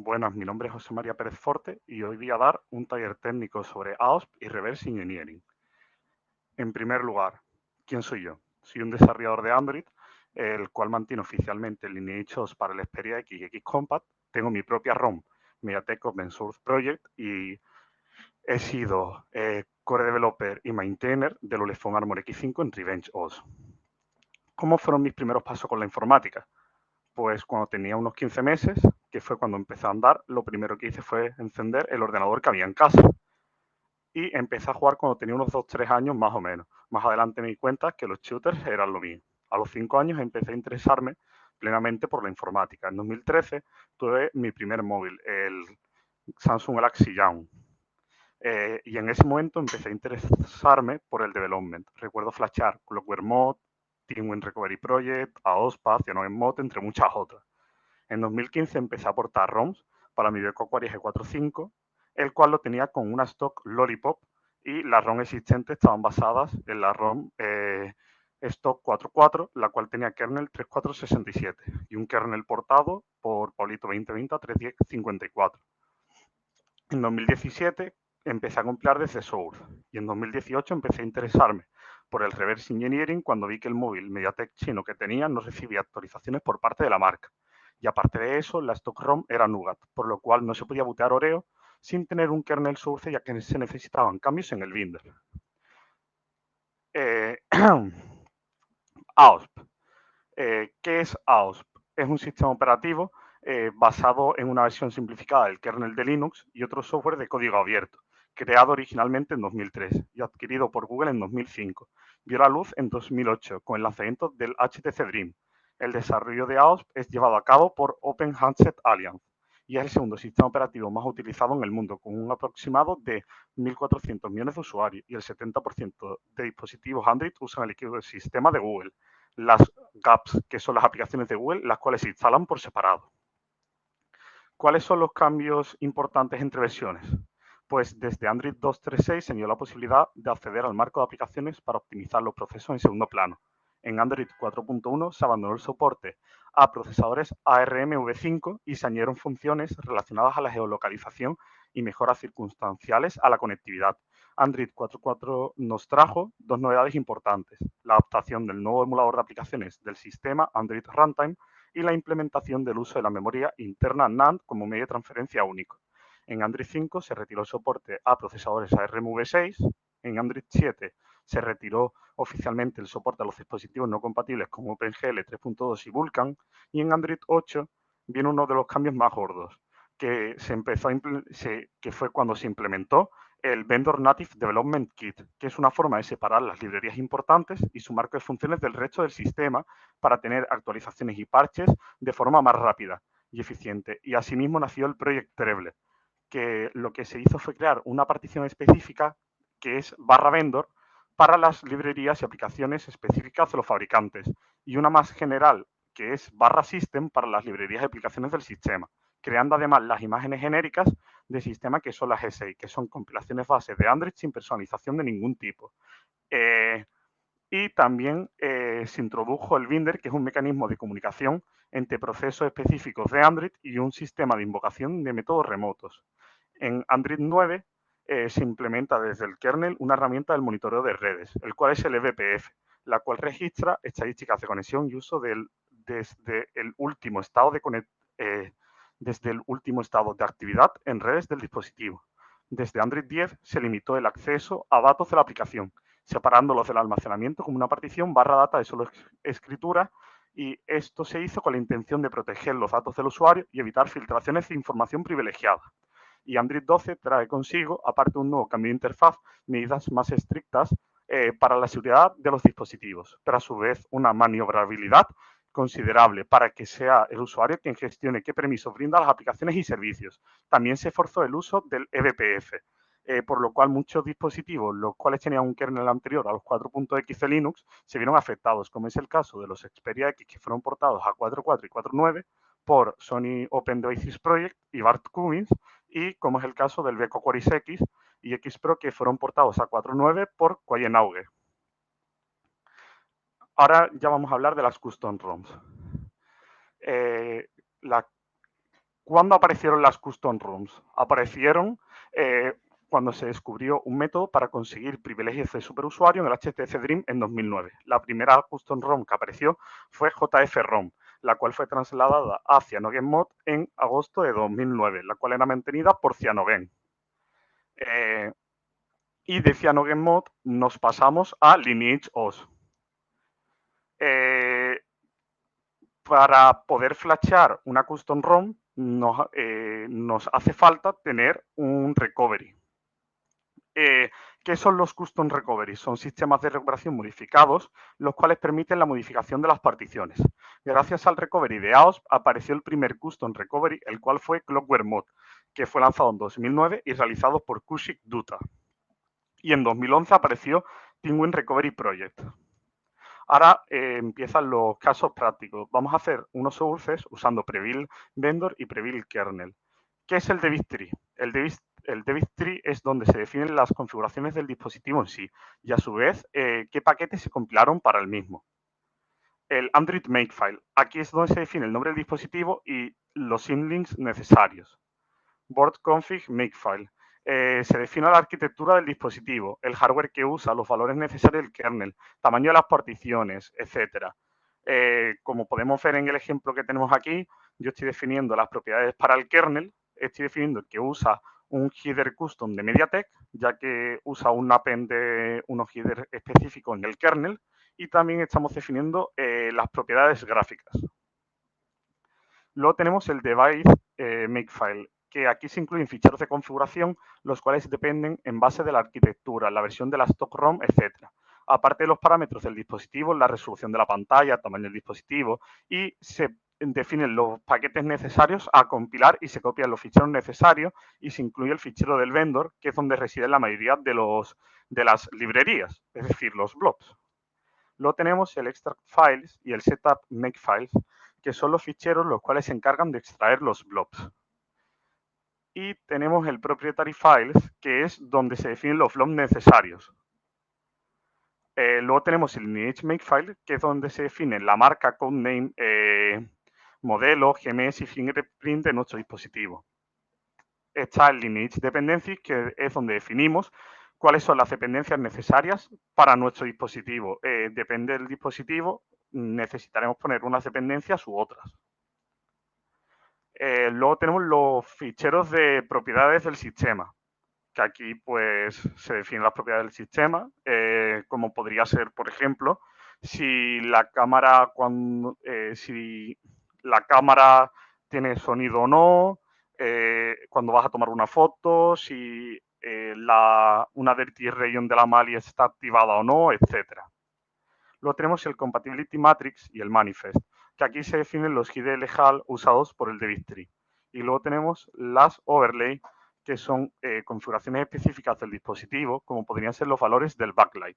Buenas, mi nombre es José María Pérez Forte y hoy voy a dar un taller técnico sobre AOSP y Reverse Engineering. En primer lugar, ¿quién soy yo? Soy un desarrollador de Android, el cual mantiene oficialmente el Lineage OS para el Xperia X y XCompat. Tengo mi propia ROM, MediaTek Open Source Project, y he sido core developer y maintainer del Ulefone Armor X5 en Revenge OS. ¿Cómo fueron mis primeros pasos con la informática? Pues cuando tenía unos 15 meses, que fue cuando empecé a andar, lo primero que hice fue encender el ordenador que había en casa. Y empecé a jugar cuando tenía unos 2-3 años más o menos. Más adelante me di cuenta que los shooters eran lo mío. A los 5 años empecé a interesarme plenamente por la informática. En 2013 tuve mi primer móvil, el Samsung Galaxy Young. Y en ese momento empecé a interesarme por el development. Recuerdo flashear Clockwork Mod, TeamWin Recovery Project, AOSPA, Cyanogen Mod, entre muchas otras. En 2015 empecé a aportar ROMs para mi Beko Aquaria G45, el cual lo tenía con una stock Lollipop y las ROM existentes estaban basadas en la ROM stock 4.4, la cual tenía kernel 3467 y un kernel portado por Paulito 2020 a 3.10.54. En 2017 empecé a compilar desde Source y en 2018 empecé a interesarme por el reverse engineering cuando vi que el móvil MediaTek chino que tenía no recibía actualizaciones por parte de la marca. Y aparte de eso, la stock ROM era Nougat, por lo cual no se podía bootear Oreo sin tener un kernel Source, ya que se necesitaban cambios en el binder. AOSP. ¿Qué es AOSP? Es un sistema operativo basado en una versión simplificada del kernel de Linux y otro software de código abierto, creado originalmente en 2003 y adquirido por Google en 2005. Vio la luz en 2008 con el lanzamiento del HTC Dream. El desarrollo de AOSP es llevado a cabo por Open Handset Alliance y es el segundo sistema operativo más utilizado en el mundo, con un aproximado de 1.400 millones de usuarios, y el 70% de dispositivos Android usan el ecosistema de Google. Las GApps, que son las aplicaciones de Google, las cuales se instalan por separado. ¿Cuáles son los cambios importantes entre versiones? Pues desde Android 2.3.6 se dio la posibilidad de acceder al marco de aplicaciones para optimizar los procesos en segundo plano. En Android 4.1 se abandonó el soporte a procesadores ARM-V5 y se añadieron funciones relacionadas a la geolocalización y mejoras circunstanciales a la conectividad. Android 4.4 nos trajo dos novedades importantes: la adaptación del nuevo emulador de aplicaciones del sistema Android Runtime y la implementación del uso de la memoria interna NAND como medio de transferencia único. En Android 5 se retiró el soporte a procesadores ARMv6. En Android 7 se retiró oficialmente el soporte a los dispositivos no compatibles con OpenGL 3.2 y Vulkan. Y en Android 8 viene uno de los cambios más gordos, que, que fue cuando se implementó el Vendor Native Development Kit, que es una forma de separar las librerías importantes y su marco de funciones del resto del sistema para tener actualizaciones y parches de forma más rápida y eficiente. Y asimismo nació el Project Treble, que lo que se hizo fue crear una partición específica que es /vendor para las librerías y aplicaciones específicas de los fabricantes, y una más general que es /system para las librerías y aplicaciones del sistema, creando además las imágenes genéricas de sistema, que son las SI, que son compilaciones base de Android sin personalización de ningún tipo. Y también se introdujo el binder, que es un mecanismo de comunicación entre procesos específicos de Android y un sistema de invocación de métodos remotos. En Android 9 se implementa desde el kernel una herramienta del monitoreo de redes, el cual es el eBPF, la cual registra estadísticas de conexión y uso desde el último estado desde el último estado de actividad en redes del dispositivo. Desde Android 10 se limitó el acceso a datos de la aplicación, separándolos del almacenamiento como una partición /data de solo escritura, y esto se hizo con la intención de proteger los datos del usuario y evitar filtraciones de información privilegiada. Y Android 12 trae consigo, aparte de un nuevo cambio de interfaz, medidas más estrictas para la seguridad de los dispositivos, pero a su vez una maniobrabilidad considerable para que sea el usuario quien gestione qué permisos brinda a las aplicaciones y servicios. También se forzó el uso del eBPF, por lo cual muchos dispositivos, los cuales tenían un kernel anterior a los 4.x de Linux, se vieron afectados, como es el caso de los Xperia X, que fueron portados a 4.4 y 4.9 por Sony Open Devices Project y Bart Cummins, y como es el caso del Beko Quaris X y X Pro, que fueron portados a 4.9 por Quayenauge. Ahora ya vamos a hablar de las custom ROMs. La ¿Cuándo aparecieron las custom ROMs? Aparecieron cuando se descubrió un método para conseguir privilegios de superusuario en el HTC Dream en 2009. La primera custom ROM que apareció fue JF-ROM, la cual fue trasladada a CyanogenMod en agosto de 2009, la cual era mantenida por Cyanogen. Y de CyanogenMod nos pasamos a LineageOS. Para poder flashear una custom ROM nos hace falta tener un recovery. ¿Qué son los custom recovery? Son sistemas de recuperación modificados, los cuales permiten la modificación de las particiones. Gracias al recovery de AOSP apareció el primer custom recovery, el cual fue Clockwork Mod, que fue lanzado en 2009 y realizado por Kushik Dutta. Y en 2011 apareció Penguin Recovery Project. Ahora empiezan los casos prácticos. Vamos a hacer unos sources usando Prebuild Vendor y Prebuild Kernel. ¿Qué es el Device Tree? El Device Tree es donde se definen las configuraciones del dispositivo en sí y a su vez qué paquetes se compilaron para el mismo. El Android Makefile. Aquí es donde se define el nombre del dispositivo y los symlinks necesarios. Board Config Makefile. Se define la arquitectura del dispositivo, el hardware que usa, los valores necesarios del kernel, tamaño de las particiones, etc. Como podemos ver en el ejemplo que tenemos aquí, yo estoy definiendo las propiedades para el kernel, estoy definiendo que usa un header custom de MediaTek, ya que usa un append de unos headers específicos en el kernel, y también estamos definiendo las propiedades gráficas. Luego tenemos el device makefile, que aquí se incluyen ficheros de configuración, los cuales dependen en base de la arquitectura, la versión de la stock ROM, etc. Aparte de los parámetros del dispositivo, la resolución de la pantalla, tamaño del dispositivo, y se definen los paquetes necesarios a compilar y se copian los ficheros necesarios y se incluye el fichero del vendor, que es donde residen la mayoría de las librerías, es decir, los blobs. Luego tenemos el extract files y el setup makefiles, que son los ficheros los cuales se encargan de extraer los blobs. Y tenemos el proprietary files, que es donde se definen los blobs necesarios. Luego tenemos el lineage makefile, que es donde se define la marca, codename, modelo, GMS y fingerprint de nuestro dispositivo. Está el lineage dependencies, que es donde definimos cuáles son las dependencias necesarias para nuestro dispositivo. Depende del dispositivo, necesitaremos poner unas dependencias u otras. Luego tenemos los ficheros de propiedades del sistema, que aquí pues se definen las propiedades del sistema, como podría ser, por ejemplo, si la cámara tiene sonido o no, cuando vas a tomar una foto, si una Dirty Region de la Mali está activada o no, etc. Luego tenemos el Compatibility Matrix y el Manifest, que aquí se definen los GDLHAL usados por el Device Tree. Y luego tenemos las Overlay, que son configuraciones específicas del dispositivo, como podrían ser los valores del backlight.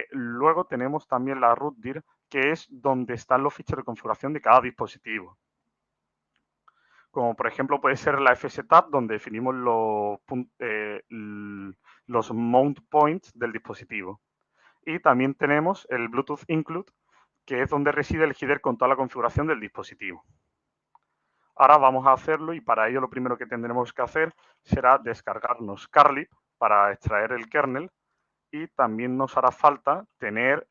Luego tenemos también la rootdir, que es donde están los ficheros de configuración de cada dispositivo. Como por ejemplo puede ser la fsetup, donde definimos los mount points del dispositivo. Y también tenemos el Bluetooth Include, que es donde reside el header con toda la configuración del dispositivo. Ahora vamos a hacerlo y para ello lo primero que tendremos que hacer será descargarnos Carlib para extraer el kernel y también nos hará falta tener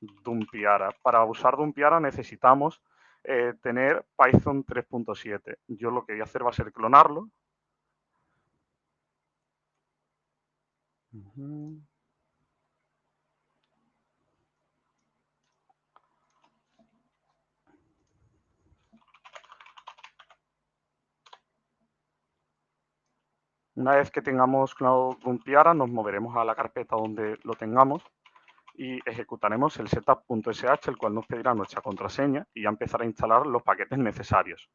Dumpiara. Para usar Dumpiara necesitamos tener Python 3.7. Yo lo que voy a hacer va a ser clonarlo. Una vez que tengamos clonado Dumpiara, nos moveremos a la carpeta donde lo tengamos y ejecutaremos el setup.sh, el cual nos pedirá nuestra contraseña y ya empezará a instalar los paquetes necesarios.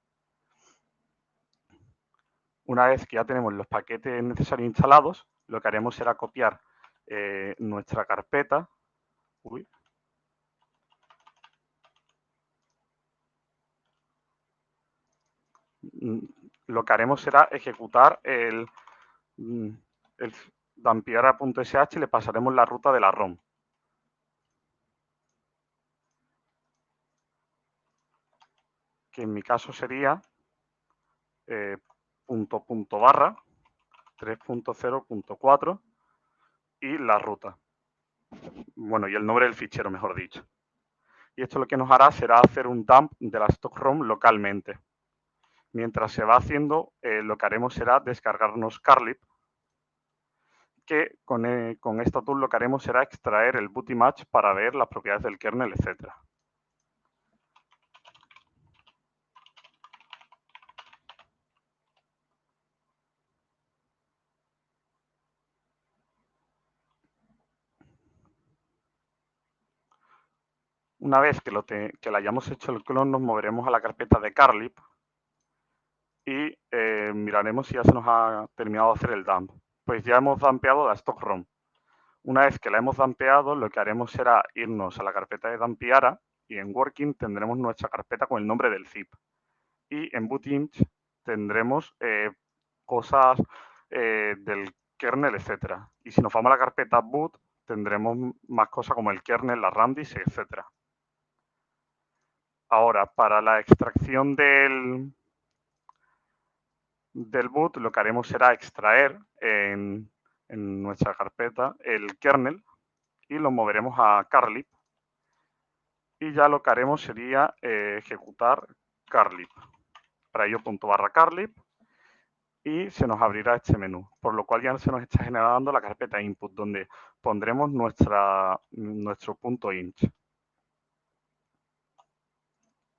Una vez que ya tenemos los paquetes necesarios instalados, lo que haremos será copiar nuestra carpeta. Lo que haremos será ejecutar el dampiara.sh y le pasaremos la ruta de la ROM. Que en mi caso sería punto barra 3.0.4 y la ruta. Bueno, y el nombre del fichero, mejor dicho. Y esto lo que nos hará será hacer un dump de la stock ROM localmente. Mientras se va haciendo, lo que haremos será descargarnos Carlib, que con esta tool lo que haremos será extraer el boot image para ver las propiedades del kernel, etc. Una vez que le hayamos hecho el clon, nos moveremos a la carpeta de Carlib y miraremos si ya se nos ha terminado de hacer el dump. Pues ya hemos dumpeado la stock ROM. Una vez que la hemos dumpeado, lo que haremos será irnos a la carpeta de dumpiara y en working tendremos nuestra carpeta con el nombre del zip. Y en bootinch tendremos cosas del kernel, etc. Y si nos vamos a la carpeta boot, tendremos más cosas como el kernel, la ramdisk, etc. Ahora, para la extracción del boot, lo que haremos será extraer en nuestra carpeta el kernel y lo moveremos a Carlib. Y ya lo que haremos sería ejecutar Carlib. Para ello, ./Carlib y se nos abrirá este menú, por lo cual ya se nos está generando la carpeta input, donde pondremos nuestro .inch.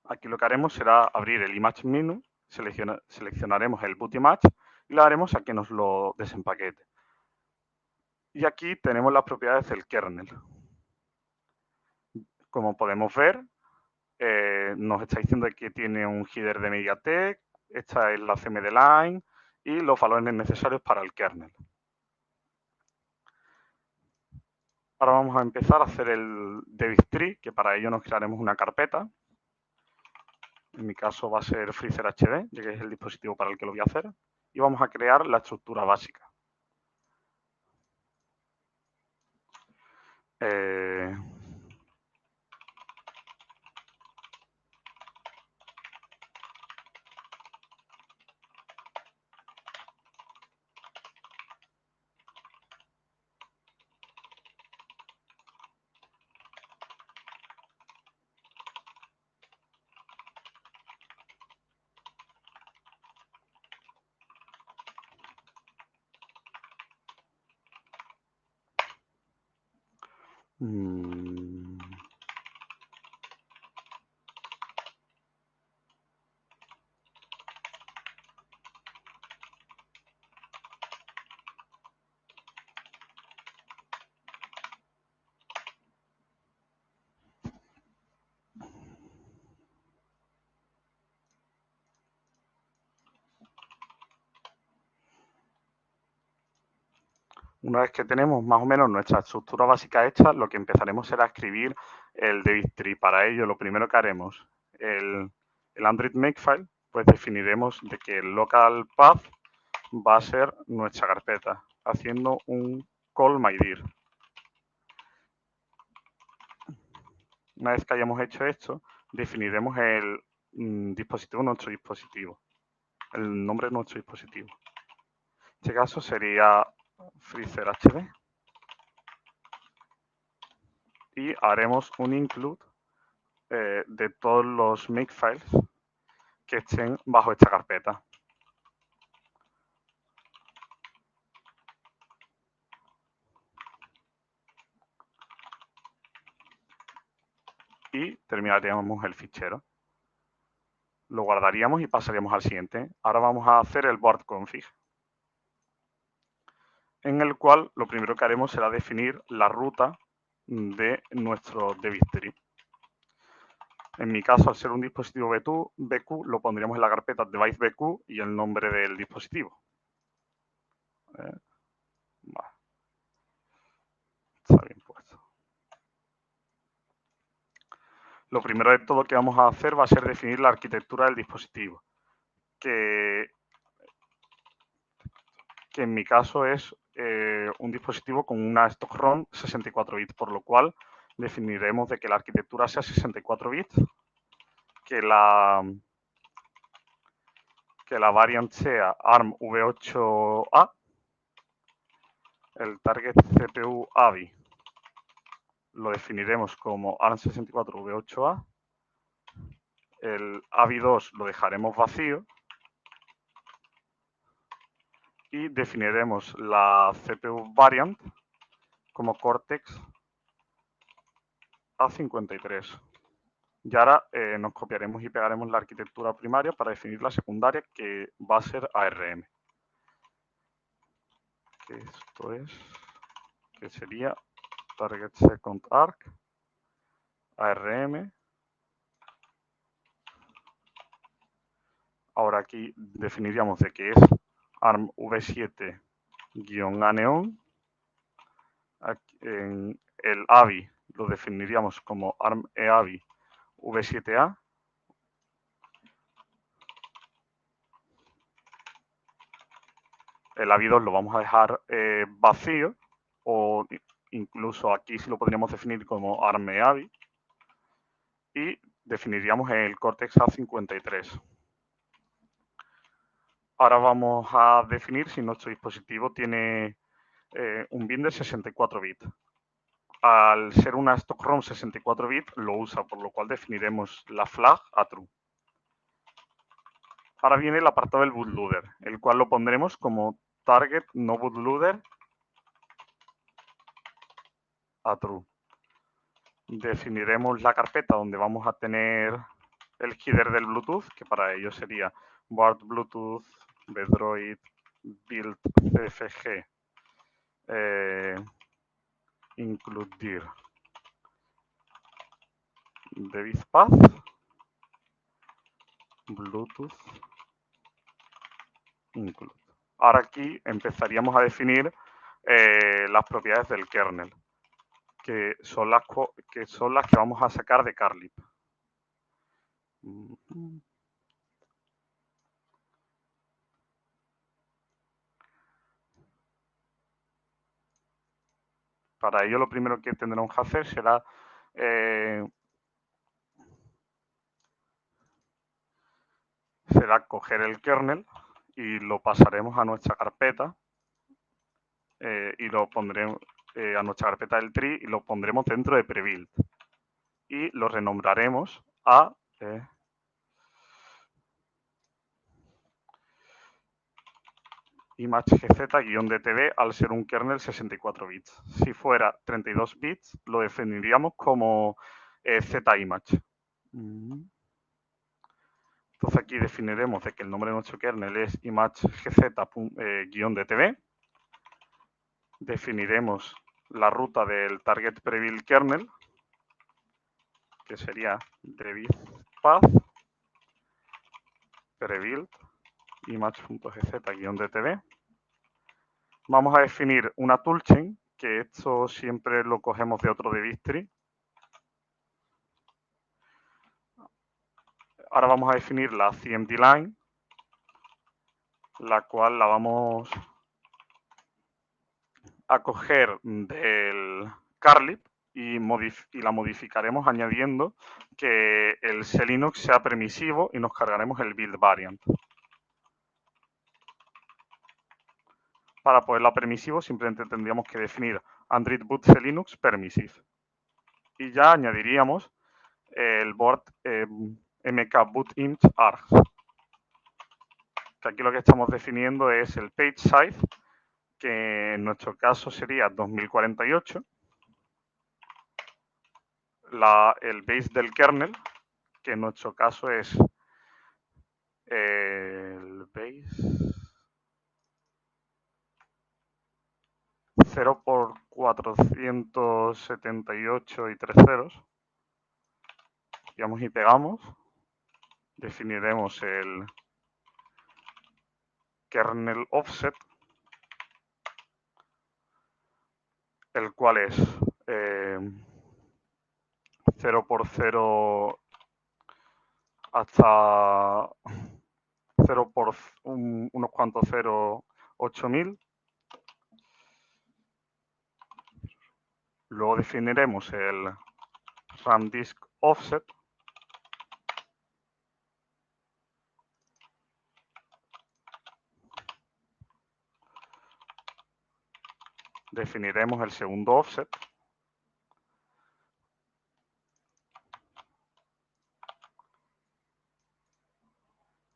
Aquí lo que haremos será abrir el image menu, seleccionaremos el boot image y le daremos a que nos lo desempaquete. Y aquí tenemos las propiedades del kernel. Como podemos ver, nos está diciendo que tiene un header de MediaTek, esta es la CMD line y los valores necesarios para el kernel. Ahora vamos a empezar a hacer el DevIF3, que para ello nos crearemos una carpeta. En mi caso va a ser Freezer HD, ya que es el dispositivo para el que lo voy a hacer. Y vamos a crear la estructura básica. Una vez que tenemos más o menos nuestra estructura básica hecha, lo que empezaremos será escribir el DevIF3. Para ello, lo primero que haremos, el Android Makefile, pues definiremos de que el local path va a ser nuestra carpeta, haciendo un call mydir. Una vez que hayamos hecho esto, definiremos el dispositivo, nuestro dispositivo, el nombre de nuestro dispositivo. En este caso sería Freezer HD. Y haremos un include de todos los makefiles que estén bajo esta carpeta. Y terminaríamos el fichero. Lo guardaríamos y pasaríamos al siguiente. Ahora vamos a hacer el board config, en el cual lo primero que haremos será definir la ruta de nuestro DevIF3. En mi caso, al ser un dispositivo BQ, lo pondríamos en la carpeta device BQ y el nombre del dispositivo. Vale. Está bien puesto. Lo primero de todo que vamos a hacer va a ser definir la arquitectura del dispositivo, que en mi caso es un dispositivo con una stock ROM 64 bits, por lo cual definiremos de que la arquitectura sea 64 bits, que que la variant sea ARM v8A, el target CPU AVI lo definiremos como ARM64 v8A, el AVI2 lo dejaremos vacío y definiremos la CPU variant como Cortex A53. Y ahora nos copiaremos y pegaremos la arquitectura primaria para definir la secundaria, que va a ser ARM. Esto es, que sería Target Second Arc, ARM. Ahora aquí definiríamos de qué es ARM v7-aneon. En el AVI lo definiríamos como ARM EAVI v7A. El AVI2 lo vamos a dejar vacío, o incluso aquí sí lo podríamos definir como ARM EAVI. Y definiríamos el Cortex A53. Ahora vamos a definir si nuestro dispositivo tiene un bin de 64 bits. Al ser una stock ROM 64 bits lo usa, por lo cual definiremos la flag a true. Ahora viene el apartado del bootloader, el cual lo pondremos como target no bootloader a true. Definiremos la carpeta donde vamos a tener el header del Bluetooth, que para ello sería board Bluetooth, Bedroid, build cfg, include dir, device path, Bluetooth, include. Ahora aquí empezaríamos a definir las propiedades del kernel, que son las que vamos a sacar de Carlip. Para ello lo primero que tendremos que hacer será coger el kernel y lo pasaremos a nuestra carpeta y lo pondremos a nuestra carpeta del tree y lo pondremos dentro de prebuild y lo renombraremos a imagegz-dtb al ser un kernel 64 bits. Si fuera 32 bits, lo definiríamos como zimage. Entonces aquí definiremos de que el nombre de nuestro kernel es imagegz-dtb. Definiremos la ruta del target prebuild kernel, que sería device path prebuild image.gz-dtb. Vamos a definir una toolchain, que esto siempre lo cogemos de otro device tree. Ahora vamos a definir la CMD line, la cual la vamos a coger del Carlip y la modificaremos añadiendo que el Linux sea permisivo y nos cargaremos el build variant. Para ponerla permisivo simplemente tendríamos que definir Android boot Linux permissive. Y ya añadiríamos el board mkbootint args. Que aquí lo que estamos definiendo es el page size, que en nuestro caso sería 2048. El base del kernel, que en nuestro caso es el base 0 por 478 y 3 ceros. Copiamos y pegamos. Definiremos el kernel offset, el cual es 0 por 0 hasta 0 por unos cuantos 0, 8000. Luego definiremos el RAM disk offset, definiremos el segundo offset.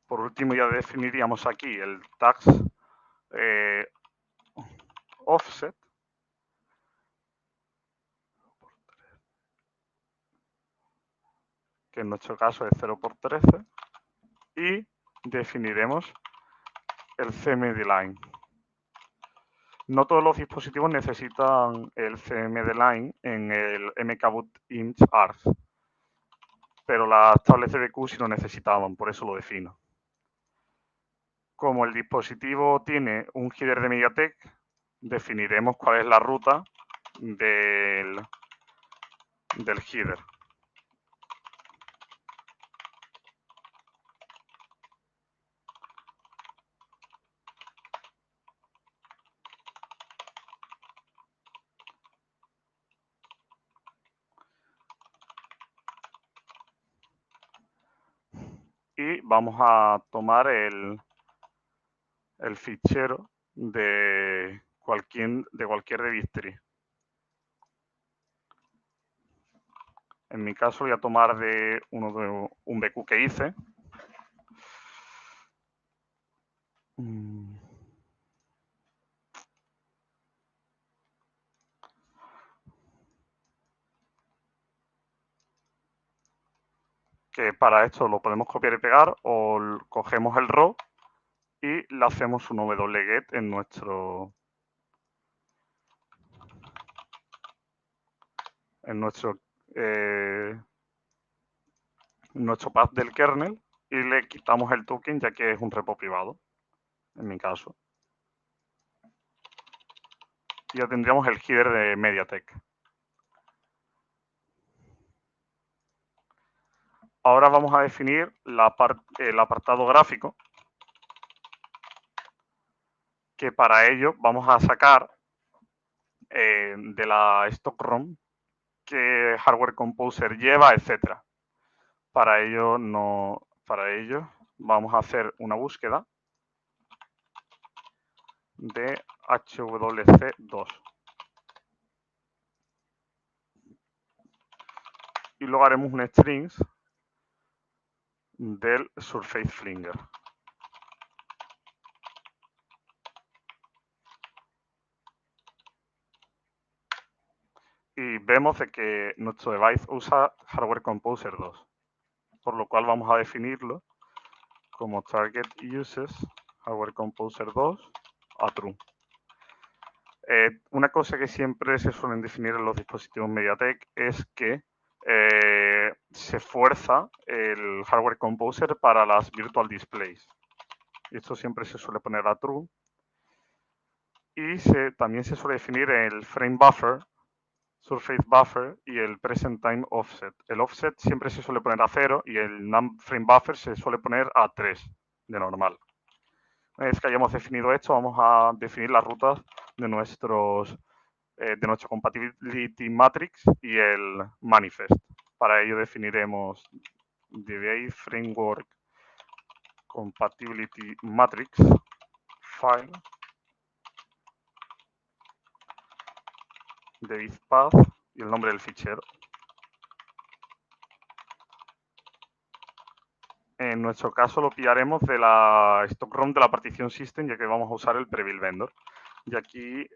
Por último, ya definiríamos aquí el tax offset, que en nuestro caso es 0×13, y definiremos el cmd_line. No todos los dispositivos necesitan el cmd_line en el mkboot_int_args, pero las tablets CDQ sí lo necesitaban, por eso lo defino. Como el dispositivo tiene un header de MediaTek, definiremos cuál es la ruta del header. Y vamos a tomar el fichero de cualquier registry. En mi caso voy a tomar de un BQ que hice. Que para esto lo podemos copiar y pegar, o cogemos el raw y le hacemos un wget en nuestro path del kernel y le quitamos el token, ya que es un repo privado, en mi caso. Y ya tendríamos el header de MediaTek. Ahora vamos a definir el apartado gráfico, que para ello vamos a sacar de la stock ROM que Hardware Composer lleva, etcétera. Para ello vamos a hacer una búsqueda de HWC2 y luego haremos un strings del Surface Flinger. Y vemos de que nuestro device usa Hardware Composer 2, por lo cual vamos a definirlo como target uses Hardware Composer 2 a true. Una cosa que siempre se suelen definir en los dispositivos MediaTek es que se fuerza el Hardware Composer para las Virtual Displays. Esto siempre se suele poner a true. Y también se suele definir el Frame Buffer, Surface Buffer y el Present Time Offset. El offset siempre se suele poner a 0 y el Frame Buffer se suele poner a 3 de normal. Una vez que hayamos definido esto, vamos a definir las rutas de nuestro Compatibility Matrix y el Manifest. Para ello definiremos DVI Framework Compatibility Matrix File de path y el nombre del fichero. En nuestro caso lo pillaremos de la stock ROM de la partición system, ya que vamos a usar el Prebuild Vendor. Y aquí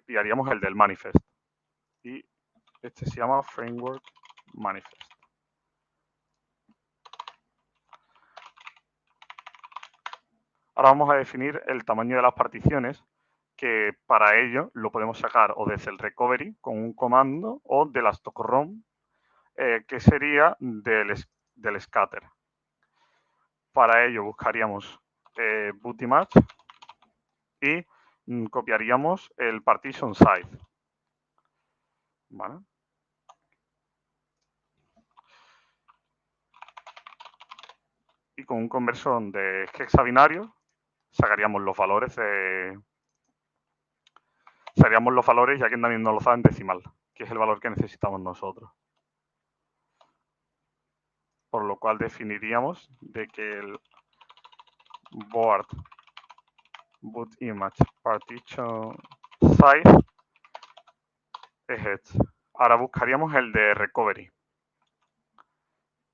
pillaríamos el del manifest. Y este se llama Framework Manifest. Ahora vamos a definir el tamaño de las particiones, que para ello lo podemos sacar o desde el recovery con un comando o de la stock ROM, que sería del scatter. Para ello buscaríamos boot image y copiaríamos el partition size. ¿Vale? Y con un conversor de hexabinario sacaríamos los valores ya que también nos lo saben decimal, que es el valor que necesitamos nosotros. Por lo cual definiríamos de que el board boot image partition size es este. Ahora buscaríamos el de recovery,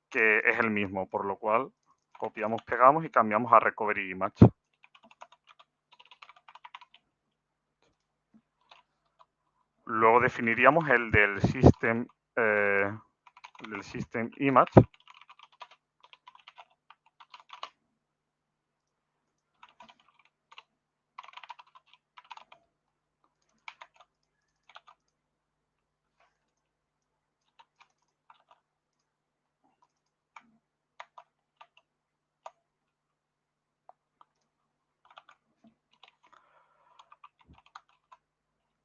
que es el mismo, por lo cual copiamos, pegamos y cambiamos a recovery image. Luego definiríamos el del system image.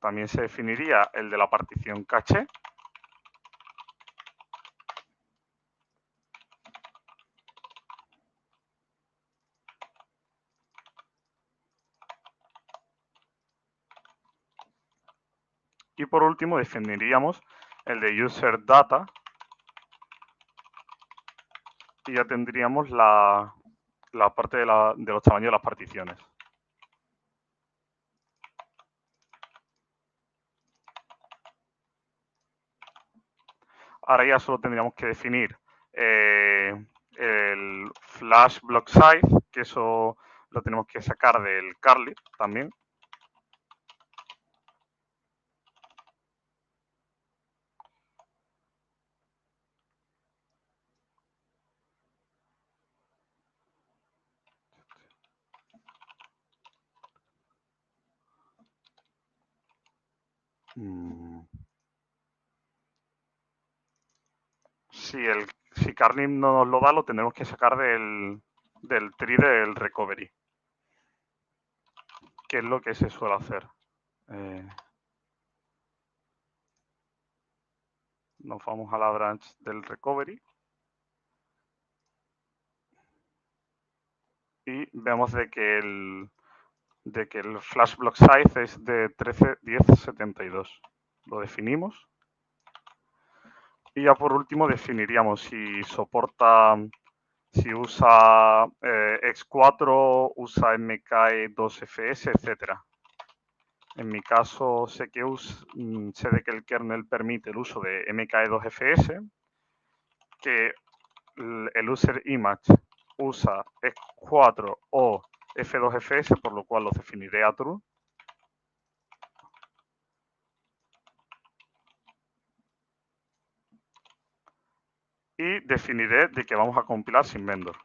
También se definiría el de la partición caché. Y por último definiríamos el de user data. Y ya tendríamos la parte de los tamaños de las particiones. Ahora ya solo tendríamos que definir el flash block size, que eso lo tenemos que sacar del curly también. Si curly no nos lo da, lo tendremos que sacar del tree del recovery, que es lo que se suele hacer. Nos vamos a la branch del recovery y vemos de que el flash block size es de 13.10.72. Lo definimos. Y ya por último definiríamos si soporta, si usa X4, usa MKE2FS, etcétera. En mi caso sé de que el kernel permite el uso de MKE2FS, que el user image usa X4 o F2FS, por lo cual los definiré a true. Y definiré de que vamos a compilar sin vendor.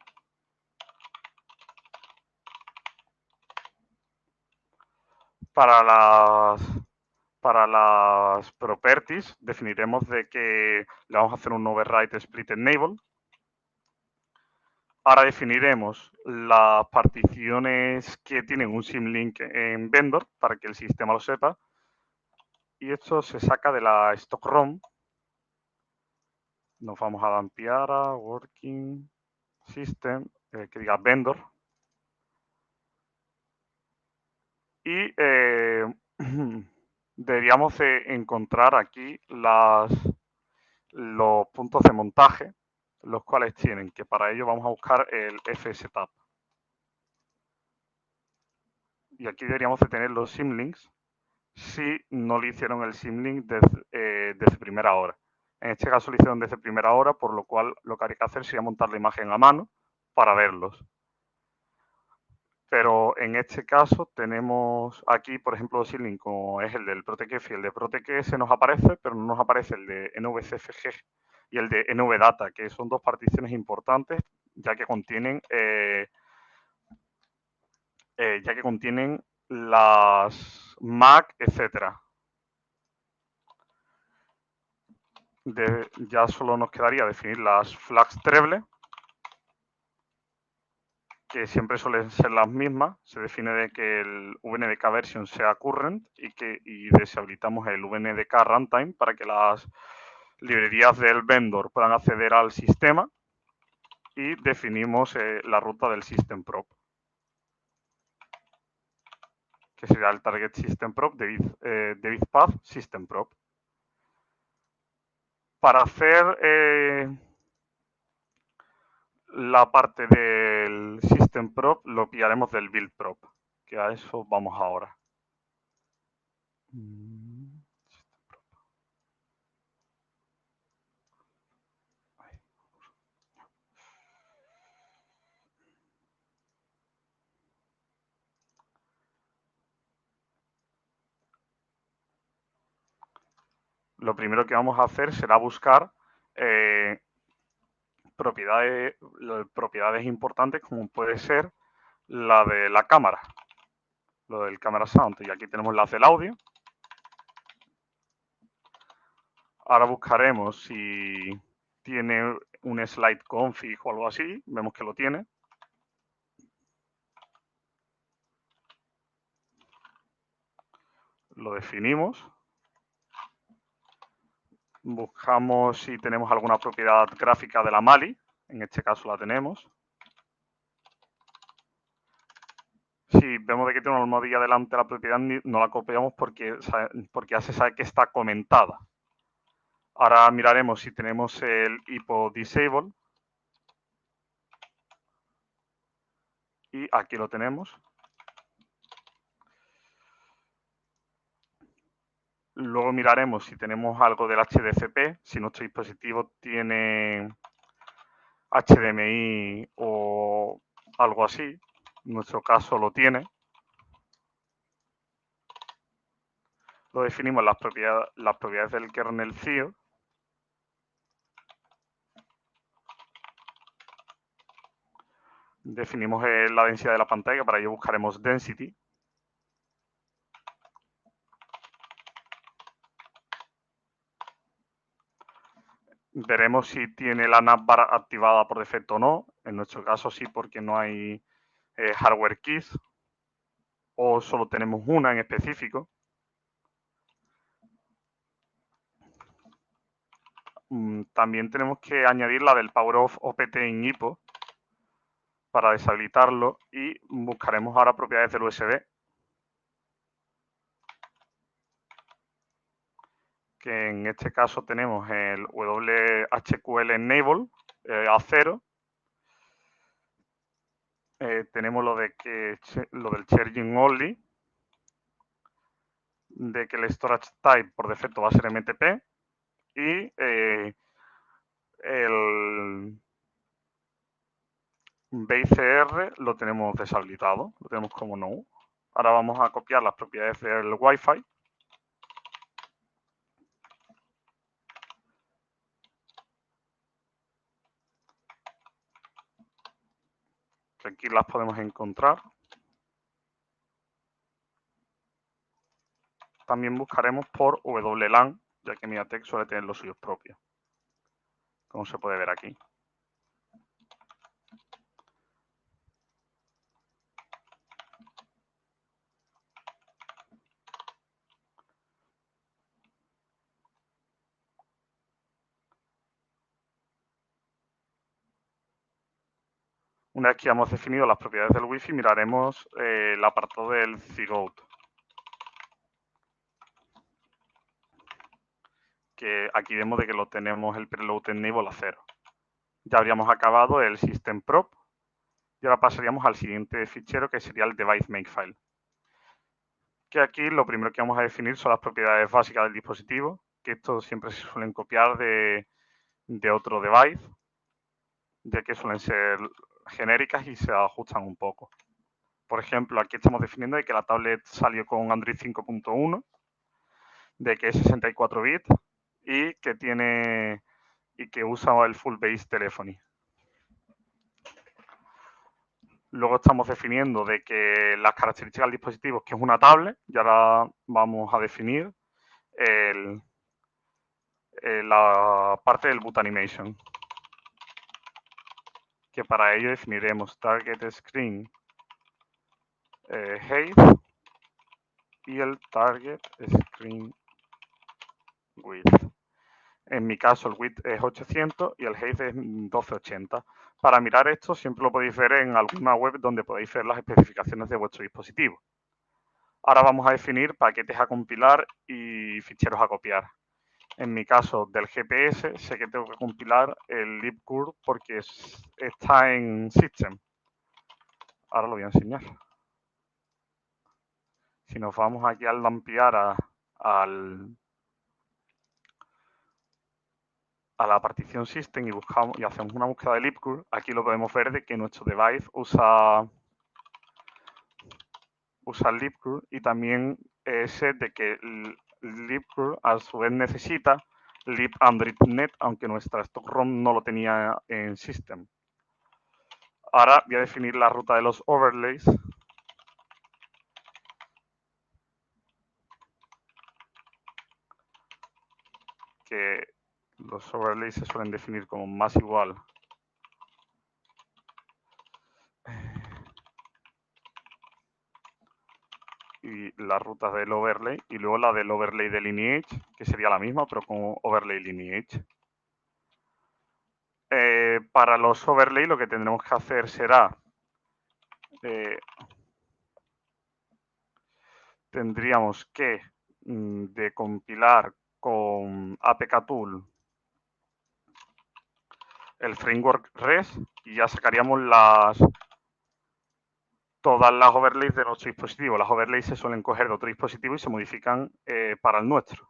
Para las properties definiremos de que le vamos a hacer un override split enable. Ahora definiremos las particiones que tienen un symlink en vendor para que el sistema lo sepa. Y esto se saca de la stock ROM. Nos vamos a Dampiara, Working, System, que diga vendor. Y deberíamos encontrar aquí los puntos de montaje, los cuales tienen, que para ello vamos a buscar el fsetup. Y aquí deberíamos de tener los symlinks si no le hicieron el symlink desde primera hora. En este caso lo hicieron desde primera hora, por lo cual lo que habría que hacer sería montar la imagen a mano para verlos. Pero en este caso tenemos aquí, por ejemplo, los symlinks como es el del ProTKF y el de ProTK se nos aparece, pero no nos aparece el de NVCFG y el de NVData, que son dos particiones importantes ya que contienen las MAC, etcétera. Ya solo nos quedaría definir las flags treble, que siempre suelen ser las mismas. Se define de que el VNDK version sea current y deshabilitamos el VNDK runtime para que las librerías del vendor puedan acceder al sistema y definimos la ruta del system prop, que será el target system prop de with path system prop. Para hacer la parte del system prop lo pillaremos del build prop, que a eso vamos ahora. lo primero que vamos a hacer será buscar propiedades importantes, como puede ser la de la cámara, lo del camera sound. Y aquí tenemos las del audio. Ahora buscaremos si tiene un slide config o algo así. Vemos que lo tiene. Lo definimos. Buscamos si tenemos alguna propiedad gráfica de la Mali. En este caso la tenemos. Si vemos de que tiene una almohadilla delante de la propiedad, no la copiamos porque ya se sabe que está comentada. Ahora miraremos si tenemos el IPO disable. Y aquí lo tenemos. Luego miraremos si tenemos algo del HDCP, si nuestro dispositivo tiene HDMI o algo así. En nuestro caso lo tiene. Lo definimos las propiedades del kernel CIO. Definimos la densidad de la pantalla, para ello buscaremos density. Veremos si tiene la navbar activada por defecto o no. En nuestro caso sí, porque no hay hardware keys, o solo tenemos una en específico. También tenemos que añadir la del Power Off OPT in IPO para deshabilitarlo, y buscaremos ahora propiedades del USB, que en este caso tenemos el WHQL Enable A0. Tenemos lo del Charging Only, de que el Storage Type por defecto va a ser MTP, y el BICR lo tenemos deshabilitado, lo tenemos como no. Ahora vamos a copiar las propiedades del Wi-Fi. Que aquí las podemos encontrar. También buscaremos por WLAN, ya que MediaTek suele tener los suyos propios, como se puede ver aquí. Una vez que hemos definido las propiedades del Wi-Fi, miraremos el apartado del Zigout, que aquí vemos de que lo tenemos el preload enable a 0. Ya habríamos acabado el system prop y ahora pasaríamos al siguiente fichero, que sería el device makefile. Que aquí lo primero que vamos a definir son las propiedades básicas del dispositivo, que estos siempre se suelen copiar de otro device, ya que suelen ser genéricas y se ajustan un poco. Por ejemplo, aquí estamos definiendo de que la tablet salió con Android 5.1, de que es 64 bits y que usa el Full Base Telephony. Luego estamos definiendo de que las características del dispositivo, que es una tablet, y ahora vamos a definir la parte del boot animation, que para ello definiremos target screen height y el target screen width. En mi caso el width es 800 y el height es 1280. Para mirar esto siempre lo podéis ver en alguna web donde podéis ver las especificaciones de vuestro dispositivo. Ahora vamos a definir paquetes a compilar y ficheros a copiar. En mi caso del GPS sé que tengo que compilar el libcurl porque está en system. Ahora lo voy a enseñar. Si nos vamos aquí al lampear a la partición system y hacemos una búsqueda de libcurl, aquí lo podemos ver de que nuestro device usa el libcurl, y también ese de que libcurl a su vez necesita libandroid.net, aunque nuestra stock ROM no lo tenía en system. Ahora voy a definir la ruta de los overlays. Que los overlays se suelen definir como más igual y las rutas del overlay, y luego la del overlay de lineage, que sería la misma, pero con overlay lineage. Para los overlay lo que tendremos que hacer será tendríamos que decompilar con APK-Tool el framework REST y ya sacaríamos todas las overlays de nuestro dispositivo. Las overlays se suelen coger de otro dispositivo y se modifican para el nuestro.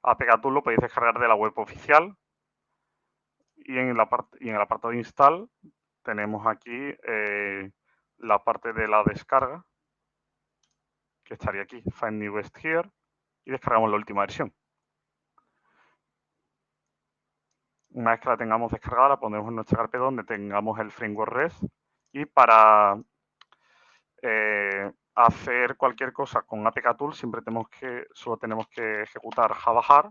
APK-Tool lo podéis descargar de la web oficial y en el apartado de install tenemos aquí la parte de la descarga, que estaría aquí, Find Newest Here, y descargamos la última versión. Una vez que la tengamos descargada, la pondremos en nuestra carpeta donde tengamos el framework REST, y para hacer cualquier cosa con APK-Tool solo tenemos que ejecutar javajar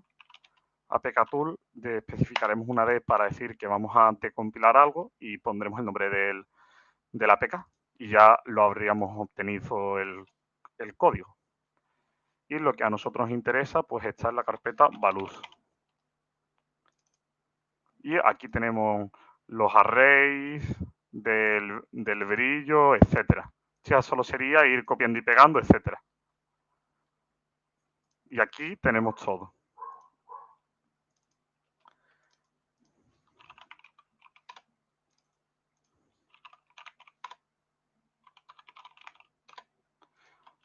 APK-Tool, especificaremos una D para decir que vamos a decompilar algo y pondremos el nombre del APK y ya lo habríamos obtenido el código. Y lo que a nosotros nos interesa pues está en la carpeta Valus. Y aquí tenemos los arrays del brillo, etcétera. Ya solo sería ir copiando y pegando, etcétera. Y aquí tenemos todo.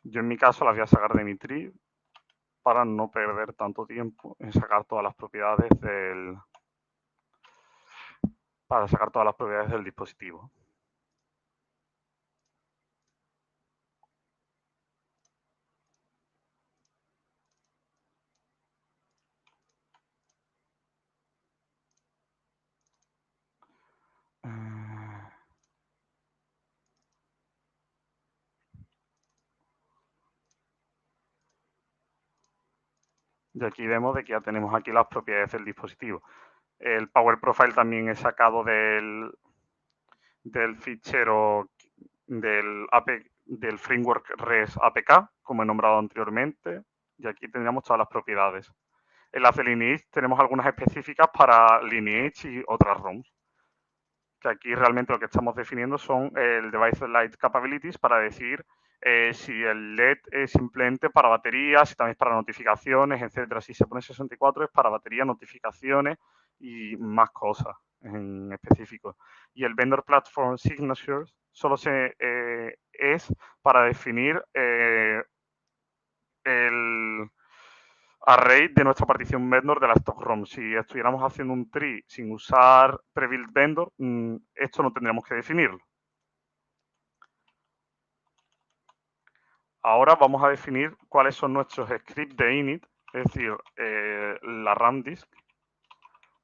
Yo en mi caso las voy a sacar de mi tree para no perder tanto tiempo en sacar todas las propiedades del dispositivo. Y aquí vemos de que ya tenemos aquí las propiedades del dispositivo. El Power Profile también es sacado del fichero del framework REST APK, como he nombrado anteriormente. Y aquí tendríamos todas las propiedades. En las de Lineage tenemos algunas específicas para Lineage y otras ROMs. Que aquí realmente lo que estamos definiendo son el Device Light Capabilities para decir si el LED es simplemente para baterías, si también es para notificaciones, etcétera. Si se pone 64 es para baterías, notificaciones y más cosas en específico. Y el Vendor Platform Signatures solo es para definir el array de nuestra partición vendor de la stock ROM. Si estuviéramos haciendo un tree sin usar prebuild vendor, esto no tendríamos que definirlo. Ahora vamos a definir cuáles son nuestros scripts de init, es decir, la ramdisk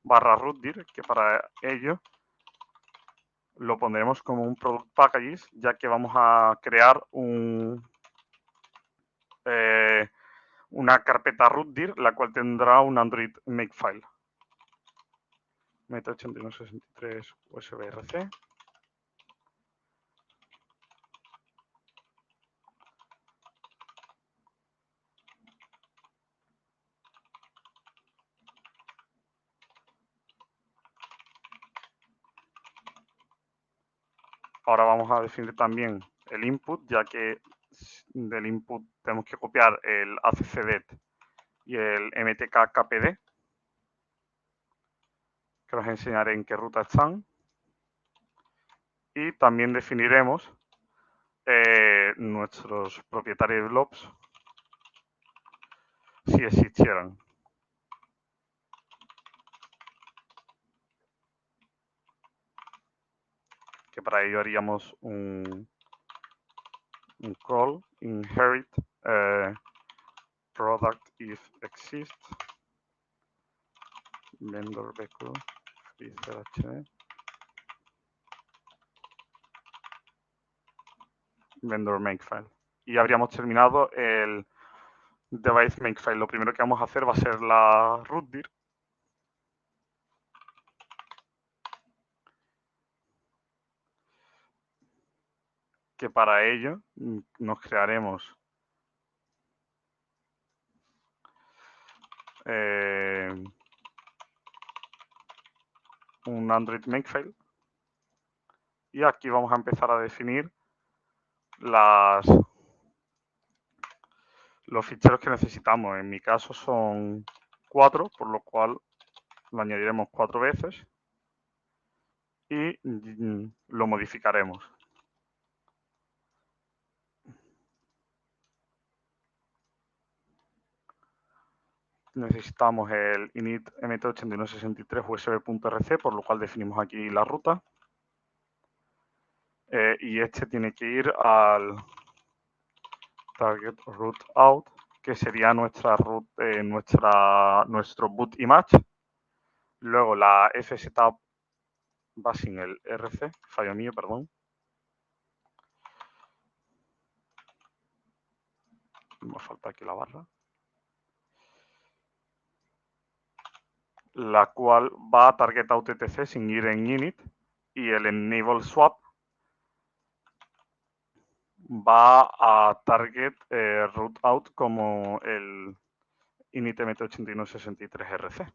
/rootdir, que para ello lo pondremos como un product packages, ya que vamos a crear una carpeta rootdir, la cual tendrá un Android makefile. Meta8163 USBRC. Ahora vamos a definir también el input, ya que del input tenemos que copiar el accdet y el mtk-kpd, que os enseñaré en qué ruta están. Y también definiremos nuestros propietarios blobs si existieran. Que para ello haríamos un un call inherit product if exists vendor bq freezer vendor makefile. Y habríamos terminado el device makefile. Lo primero que vamos a hacer va a ser la rootdir. Que para ello nos crearemos un Android makefile. Y aquí vamos a empezar a definir los ficheros que necesitamos. En mi caso son 4, por lo cual lo añadiremos 4 veces y lo modificaremos. Necesitamos el init mt8163 usb.rc, por lo cual definimos aquí la ruta. Y este tiene que ir al target root out, que sería nuestra root, nuestro boot image. Luego la fsetup va sin el rc, fallo mío, perdón. Me falta aquí la barra. La cual va a target out etc sin ir en init, y el enable swap va a target root out como el init mt8163rc.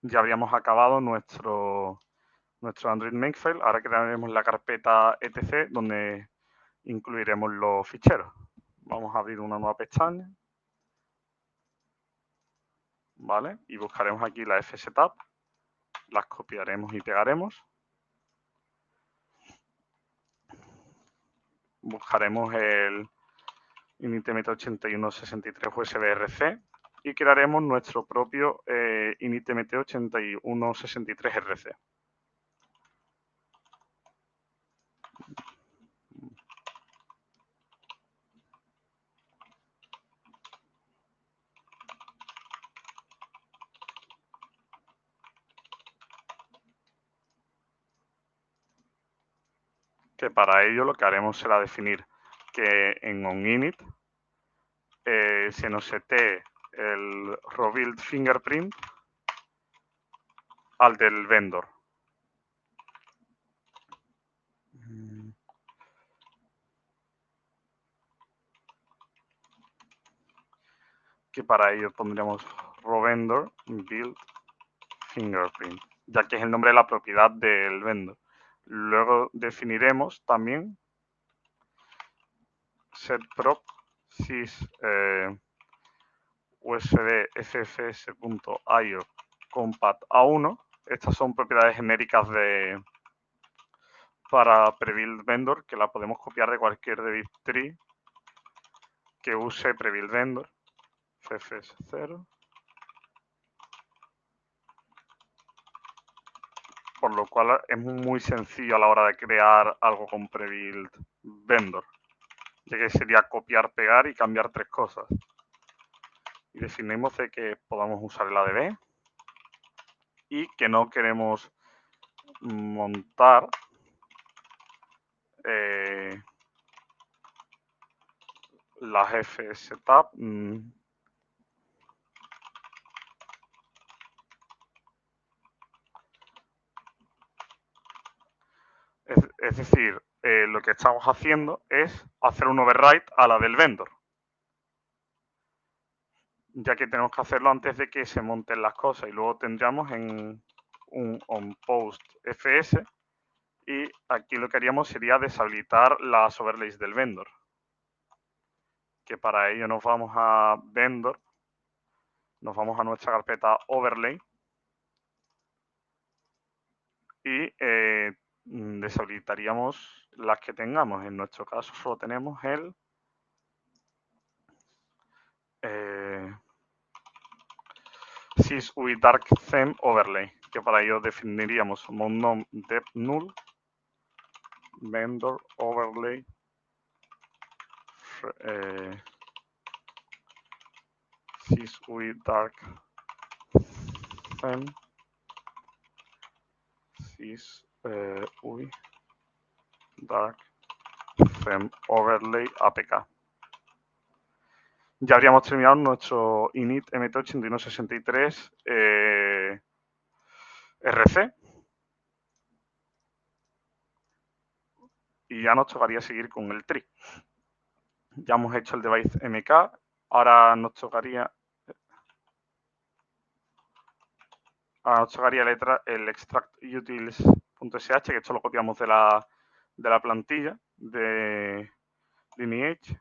Ya habríamos acabado nuestro Android makefile. Ahora crearemos la carpeta etc donde incluiremos los ficheros. Vamos a abrir una nueva pestaña, ¿vale? Y buscaremos aquí la fsetup, las copiaremos y pegaremos. Buscaremos el init mt8163 usb-rc y crearemos nuestro propio init mt8163rc. Que para ello lo que haremos será definir que en onInit se nos setee el rebuild fingerprint al del vendor. Que para ello pondríamos rovendor build fingerprint, ya que es el nombre de la propiedad del vendor. Luego definiremos también setprop sys usb ffs.io compat a1. Estas son propiedades genéricas para prebuild vendor, que la podemos copiar de cualquier directory que use prebuild vendor, ffs0. Por lo cual es muy sencillo a la hora de crear algo con prebuild vendor, ya que sería copiar, pegar y cambiar 3 cosas. Y definimos de que podamos usar el ADB y que no queremos montar las fsetup es decir, lo que estamos haciendo es hacer un override a la del vendor, ya que tenemos que hacerlo antes de que se monten las cosas, y luego tendríamos en un onPost fs, y aquí lo que haríamos sería deshabilitar las overlays del vendor, que para ello nos vamos a vendor, nos vamos a nuestra carpeta overlay y deshabilitaríamos las que tengamos. En nuestro caso solo tenemos el sysui dark theme overlay, que para ello definiríamos nom dep null vendor overlay sysui dark theme sysui dark theme overlay apk. Ya habríamos terminado nuestro init mt8163 RC y ya nos tocaría seguir con el tree. Ya hemos hecho el device mk, ahora nos tocaría el extract utils.sh, que esto lo copiamos de la plantilla de Lineage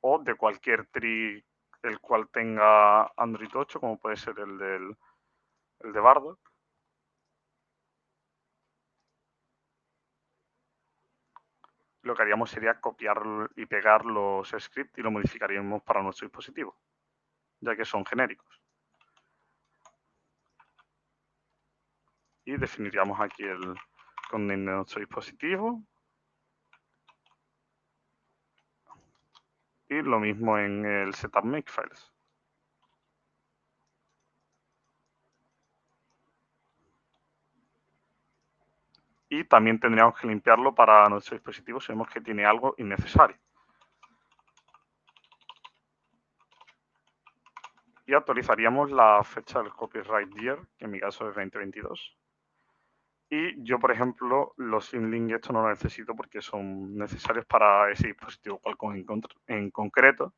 o de cualquier tree el cual tenga Android 8, como puede ser el de Bardock. Lo que haríamos sería copiar y pegar los scripts y lo modificaríamos para nuestro dispositivo, ya que son genéricos. Y definiríamos aquí el codename de nuestro dispositivo. Y lo mismo en el setup makefiles. Y también tendríamos que limpiarlo para nuestro dispositivo si vemos que tiene algo innecesario. Y actualizaríamos la fecha del copyright year, que en mi caso es 2022. Y yo, por ejemplo, los symlinks estos no los necesito porque son necesarios para ese dispositivo Qualcomm en concreto.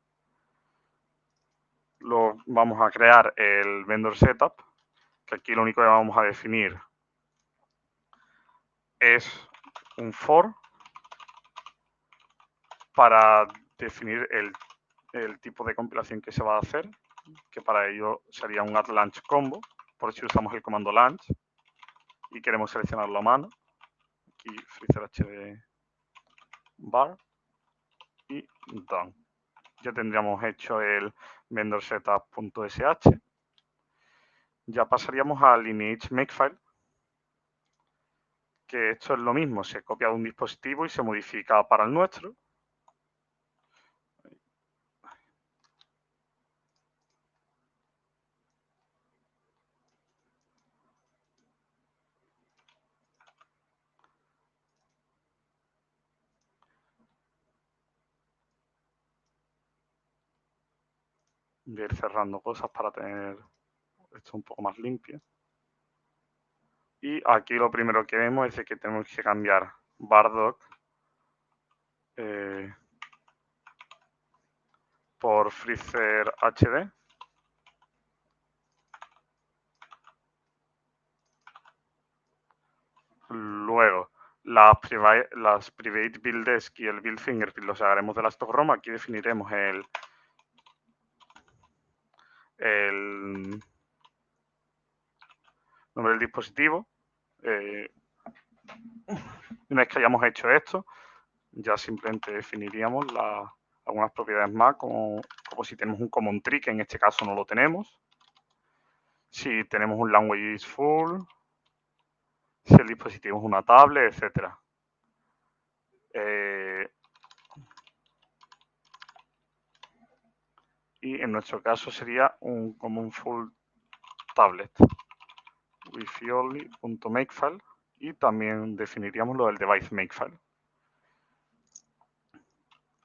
Vamos a crear el vendor setup, que aquí lo único que vamos a definir es un for para definir el tipo de compilación que se va a hacer, que para ello sería un add launch combo, por si usamos el comando launch y queremos seleccionarlo a mano. Aquí freezer-hd bar y done. Ya tendríamos hecho el vendor setup.sh. Ya pasaríamos al lineage makefile, que esto es lo mismo, se copia de un dispositivo y se modifica para el nuestro. Voy a ir cerrando cosas para tener esto un poco más limpio. Y aquí lo primero que vemos es que tenemos que cambiar Bardock por freezer-hd. Luego, las private build desk y el build fingerprint los haremos de la stock ROM. Aquí definiremos el nombre del dispositivo. Una vez que hayamos hecho esto, ya simplemente definiríamos algunas propiedades más, como si tenemos un common tree, que en este caso no lo tenemos. Si tenemos un language is full, si el dispositivo es una tablet, etc. Y en nuestro caso sería un common full tablet. wifi-only.makefile y también definiríamos lo del device makefile.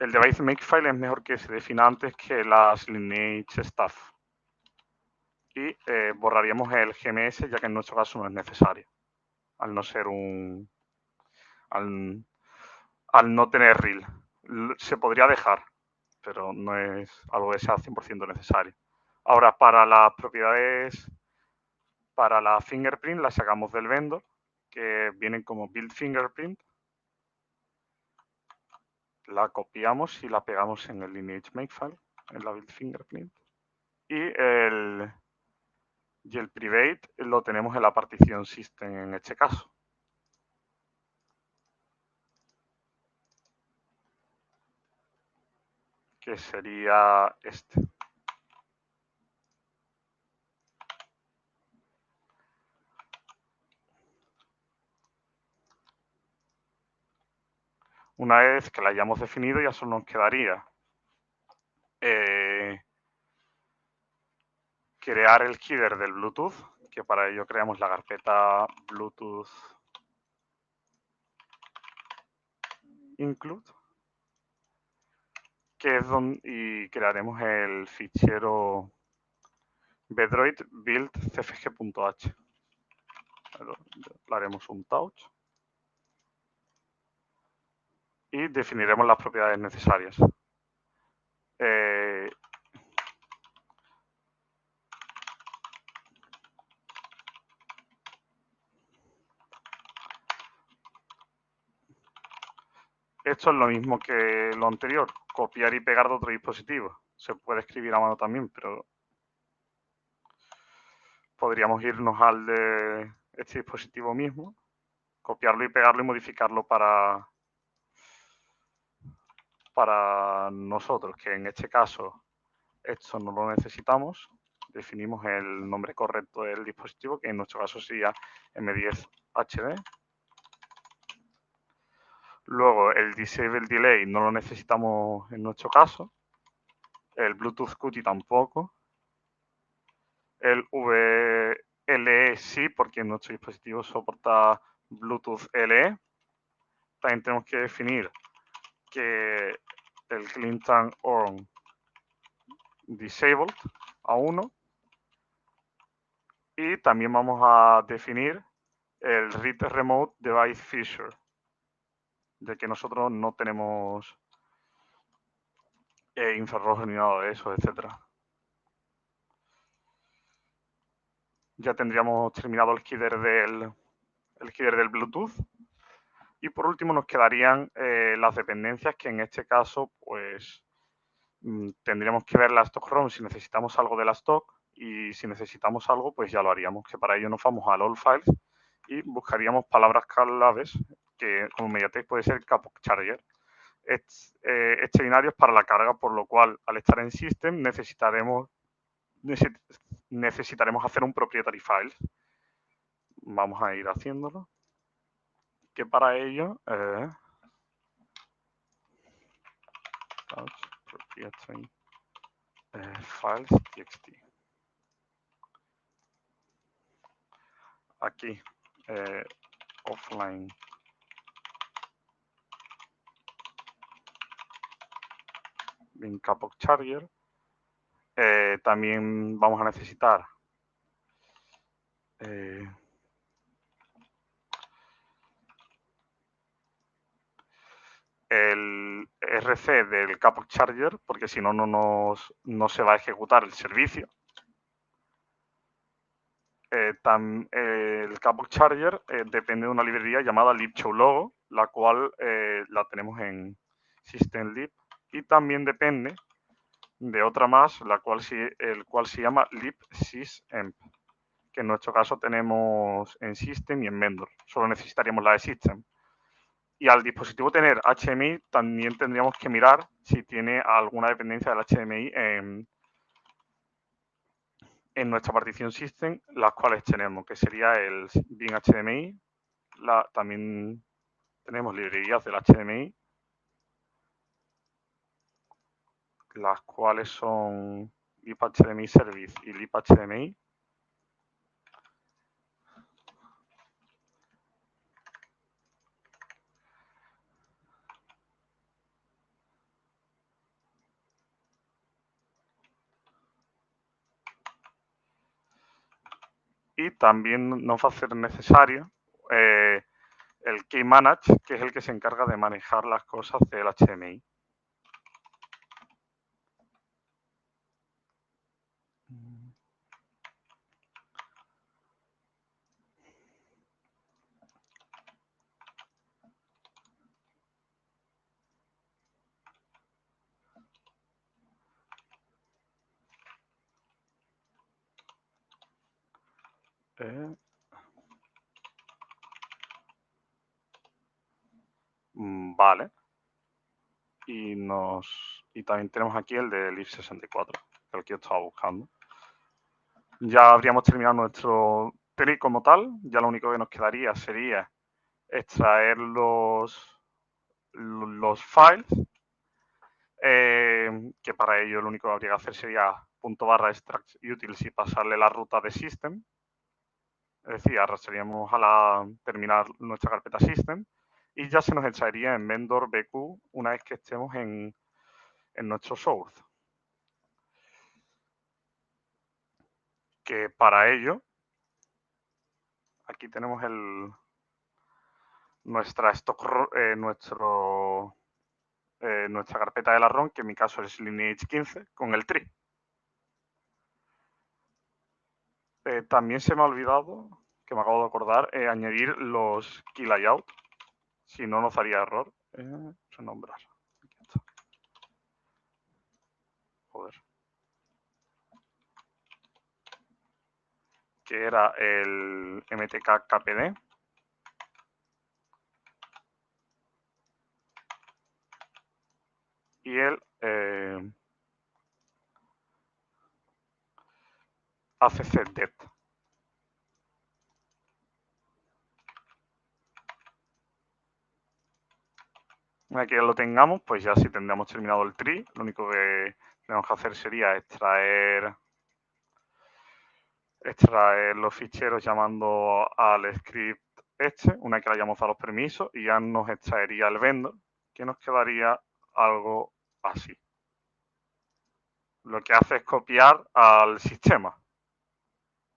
El device makefile es mejor que se defina antes que las lineage stuff. Y borraríamos el GMS, ya que en nuestro caso no es necesario, al no ser al no tener RIL. Se podría dejar, pero no es algo que sea 100% necesario. Ahora, para las propiedades, para la fingerprint, la sacamos del vendor, que vienen como build fingerprint. La copiamos y la pegamos en el lineage makefile, en la build fingerprint. Y el private lo tenemos en la partición system en este caso. que sería este. Una vez que la hayamos definido, ya solo nos quedaría crear el header del Bluetooth, que para ello creamos la carpeta Bluetooth include, que es donde y crearemos el fichero Bedroid build cfg.h. Le haremos un touch y definiremos las propiedades necesarias. Esto es lo mismo que lo anterior, copiar y pegar de otro dispositivo. Se puede escribir a mano también, pero podríamos irnos al de este dispositivo mismo, copiarlo y pegarlo y modificarlo para nosotros, que en este caso esto no lo necesitamos. Definimos el nombre correcto del dispositivo, que en nuestro caso sería M10 HD. Luego el Disable Delay no lo necesitamos en nuestro caso. El Bluetooth QT tampoco. El VLE sí, porque nuestro dispositivo soporta Bluetooth LE. También tenemos que definir que el Clean Turn On Disabled a 1. Y también vamos a definir el Read Remote Device Feature, de que nosotros no tenemos infrarrojo ni nada de eso, etcétera. Ya tendríamos terminado el header del Bluetooth. Y por último nos quedarían las dependencias, que en este caso pues tendríamos que ver la stock ROM si necesitamos algo de la stock, y si necesitamos algo pues ya lo haríamos, que para ello nos vamos al All Files y buscaríamos palabras claves, que como MediaTek puede ser Capoc Charger. Este binario es para la carga, por lo cual al estar en System necesitaremos hacer un proprietary file. Vamos a ir haciéndolo, que para ello proprietary files txt. Aquí offline bin Capoc Charger. También vamos a necesitar el RC del Capoc Charger, porque si no, no se va a ejecutar el servicio. El Capoc Charger depende de una librería llamada libshowlogo, la cual la tenemos en systemlib, y también depende de otra más, el cual se llama libsysemp, que en nuestro caso tenemos en System y en Vendor. Solo necesitaríamos la de System. Y al dispositivo tener HDMI, también tendríamos que mirar si tiene alguna dependencia del HDMI en nuestra partición System, las cuales tenemos, que sería el bin HDMI. También tenemos librerías del HDMI, las cuales son libHDMI Service y libHDMI. Y también nos va a ser necesario el Key Manage, que es el que se encarga de manejar las cosas del HDMI. Vale. y también tenemos aquí el de lib64, que es el que yo estaba buscando. Ya habríamos terminado nuestro tree como tal. Ya lo único que nos quedaría sería extraer los files, que para ello lo único que habría que hacer sería .extract utils y pasarle la ruta de system. Es decir, arrastraríamos a la terminar nuestra carpeta system y ya se nos extraería en vendor bq una vez que estemos en nuestro source. Que para ello, aquí tenemos nuestra nuestra carpeta de la ROM, que en mi caso es lineage15, con el tree. También se me ha olvidado, que me acabo de acordar, añadir los key layout. Si no, nos daría error. Renombrar. Aquí está. Joder. Que era el mtk kpd. Y el accdet. Una vez que ya lo tengamos, pues ya sí tendríamos terminado el tree. Lo único que tenemos que hacer sería extraer los ficheros llamando al script este, una vez que le hayamos dado los permisos, y ya nos extraería el vendor, que nos quedaría algo así. Lo que hace es copiar al sistema,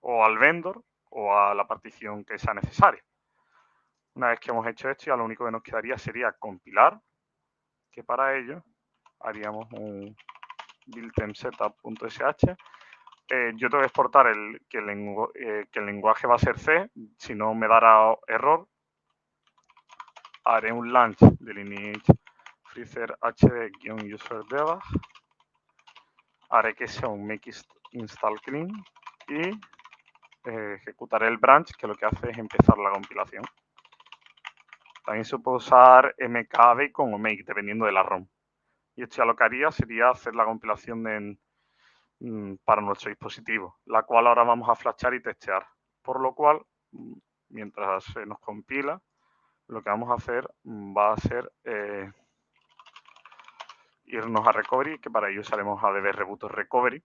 o al vendor, o a la partición que sea necesaria. Una vez que hemos hecho esto, ya lo único que nos quedaría sería compilar, que para ello haríamos un buildTempSetup.sh. Yo tengo que exportar que el lenguaje va a ser C, si no me dará error. Haré un launch de lineage freezer hd-user debug. Haré que sea un make install clean y ejecutaré el branch, que lo que hace es empezar la compilación. También se puede usar mkbacon o make, dependiendo de la ROM. Y esto ya lo que haría sería hacer la compilación para nuestro dispositivo, la cual ahora vamos a flashar y testear. Por lo cual, mientras se nos compila, lo que vamos a hacer va a ser irnos a recovery, que para ello usaremos adb reboot recovery.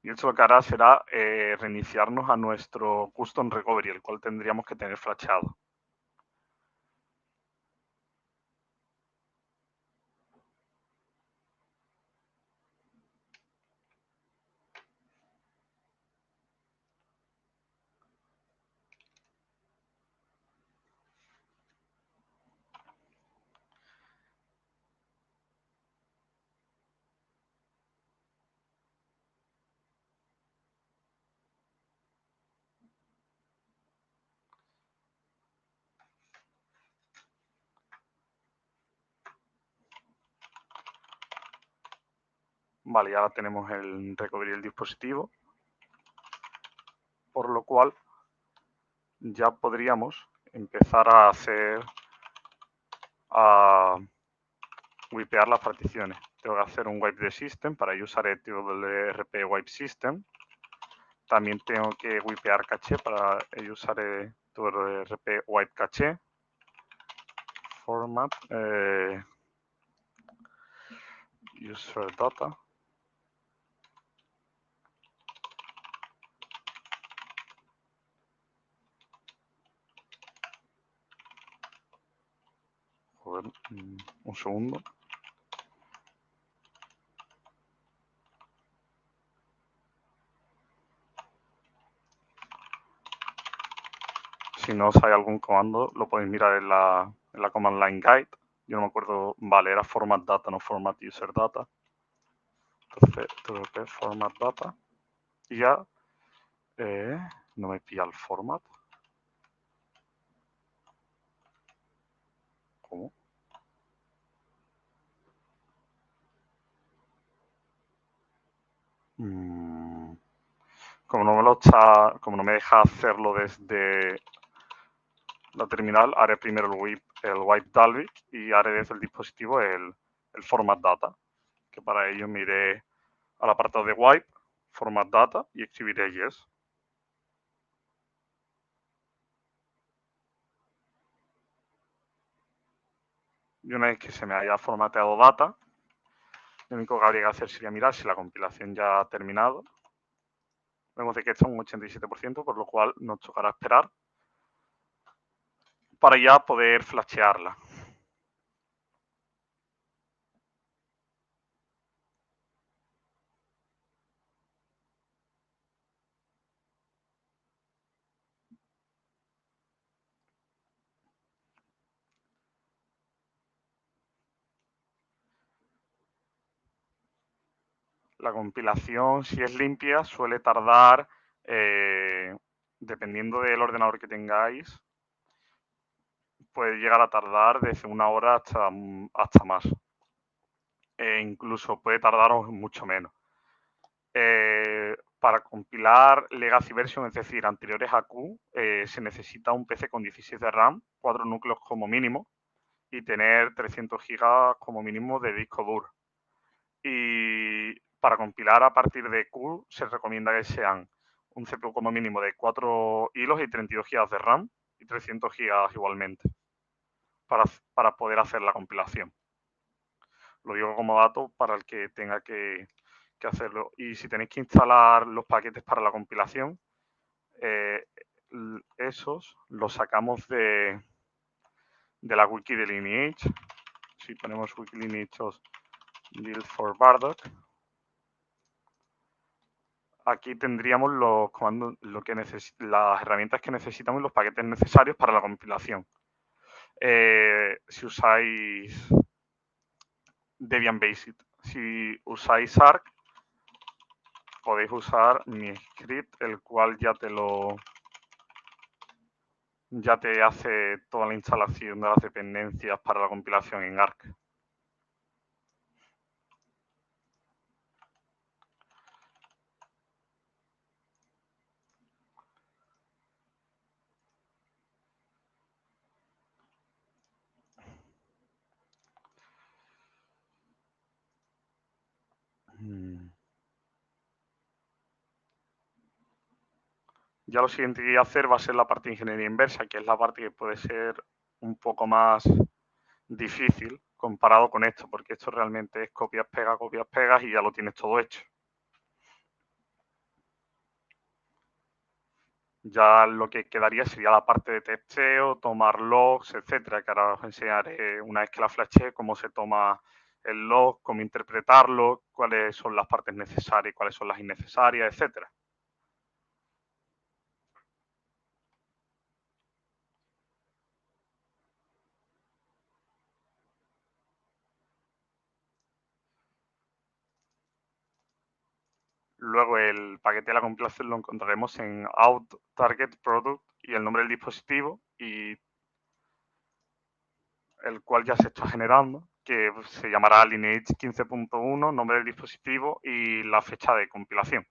Y esto lo que hará será reiniciarnos a nuestro custom recovery, el cual tendríamos que tener flashado. Vale, y ahora tenemos el recovery del dispositivo, por lo cual ya podríamos empezar a wipear las particiones. Tengo que hacer un wipe de system, para ello usaré twrp wipe system. También tengo que wipear caché, para ello usaré twrp wipe caché. Format, user data. Joder, un segundo. Si no os hay algún comando, lo podéis mirar en la command line guide. Yo no me acuerdo, vale, era format data, no format user data. Entonces, twp format data. Y ya no me pilla el format. ¿Cómo? Como no me deja hacerlo desde la terminal, haré primero el wipe Dalvik y haré desde el dispositivo el format data, que para ello me iré al apartado de wipe, format data y escribiré yes. Y una vez que se me haya formateado data, lo único que habría que hacer sería mirar si la compilación ya ha terminado. Vemos de que está un 87%, por lo cual nos tocará esperar para ya poder flashearla. La compilación, si es limpia, suele tardar, dependiendo del ordenador que tengáis, puede llegar a tardar desde 1 hora hasta más. Incluso puede tardaros mucho menos. Para compilar Legacy Version, es decir, anteriores a Q, se necesita un PC con 16 de RAM, 4 núcleos como mínimo, y tener 300 GB como mínimo de disco duro. Y para compilar a partir de Q se recomienda que sean un CPU como mínimo de 4 hilos y 32 GB de RAM y 300 GB igualmente para poder hacer la compilación. Lo digo como dato para el que tenga que hacerlo. Y si tenéis que instalar los paquetes para la compilación, esos los sacamos de la wiki de Lineage. Si ponemos wiki Lineage build for Bardock, aquí tendríamos los comandos, las herramientas que necesitamos y los paquetes necesarios para la compilación. Si usáis Debian Basic, si usáis Arc, podéis usar mi script, el cual ya te hace toda la instalación de las dependencias para la compilación en Arc. Ya lo siguiente que voy a hacer va a ser la parte de ingeniería inversa, que es la parte que puede ser un poco más difícil comparado con esto, porque esto realmente es copias, pegas y ya lo tienes todo hecho. Ya lo que quedaría sería la parte de testeo, tomar logs, etcétera, que ahora os enseñaré una vez que la flashee cómo se toma el log, cómo interpretarlo, cuáles son las partes necesarias y cuáles son las innecesarias, etcétera. Luego el paquete de la compilación lo encontraremos en out, target, product y el nombre del dispositivo, y el cual ya se está generando, que se llamará Lineage 15.1, nombre del dispositivo y la fecha de compilación.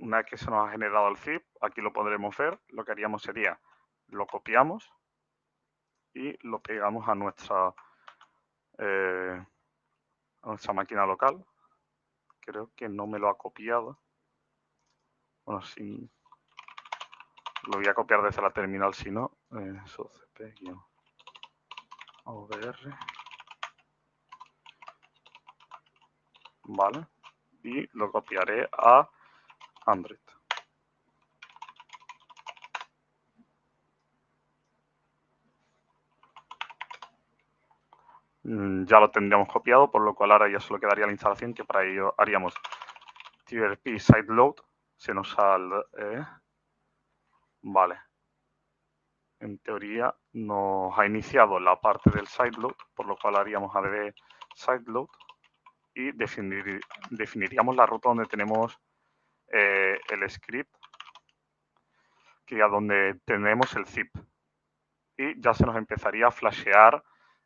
Una vez que se nos ha generado el zip, aquí lo podremos ver, lo que haríamos sería, lo copiamos y lo pegamos a nuestra máquina local. Creo que no me lo ha copiado. Bueno, sí, lo voy a copiar desde la terminal, si no, cp-ovr, vale, y lo copiaré a Android. ya lo tendríamos copiado, por lo cual ahora ya solo quedaría la instalación, que para ello haríamos trp sideload. Se nos sale... vale. En teoría nos ha iniciado la parte del sideload, por lo cual haríamos add sideload y definiríamos la ruta donde tenemos el script, que es donde tenemos el zip. Y ya se nos empezaría a flashear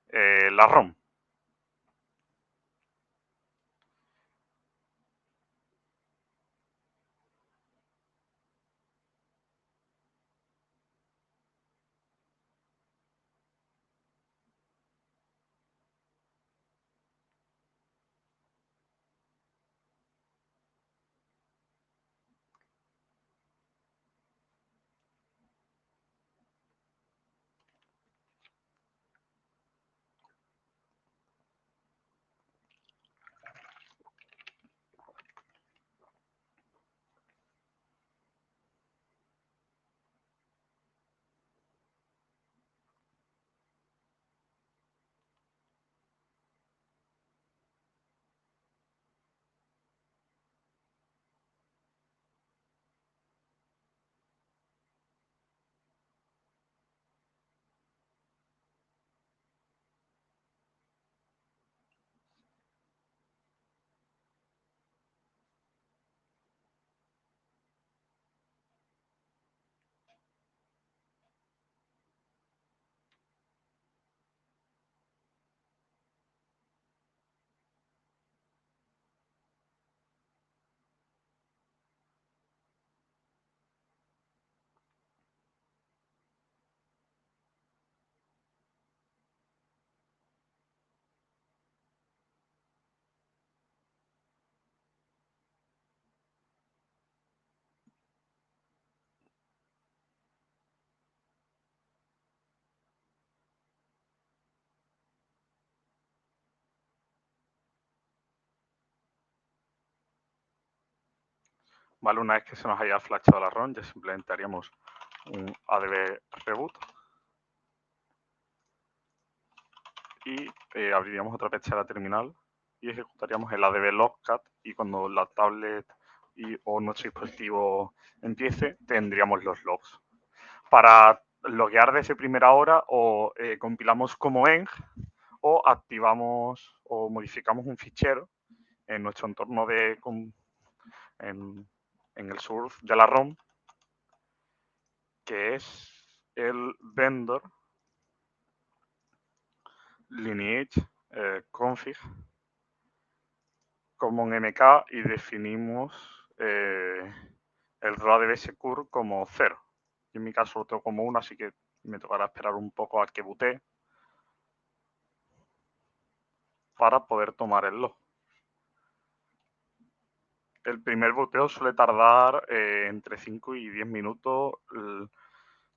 la ROM. Vale, una vez que se nos haya flashado la ROM, ya simplemente haríamos un adb reboot y abriríamos otra pestaña terminal y ejecutaríamos el adb logcat, y cuando la tablet o nuestro dispositivo empiece, tendríamos los logs. Para loguear desde primera hora, o compilamos como eng, o activamos o modificamos un fichero en nuestro entorno en el source de la ROM, que es el vendor lineage config como un mk, y definimos el RAW secure como 0. En mi caso lo tengo como 1, así que me tocará esperar un poco a que bootee para poder tomar el log. El primer booteo suele tardar entre 5 y 10 minutos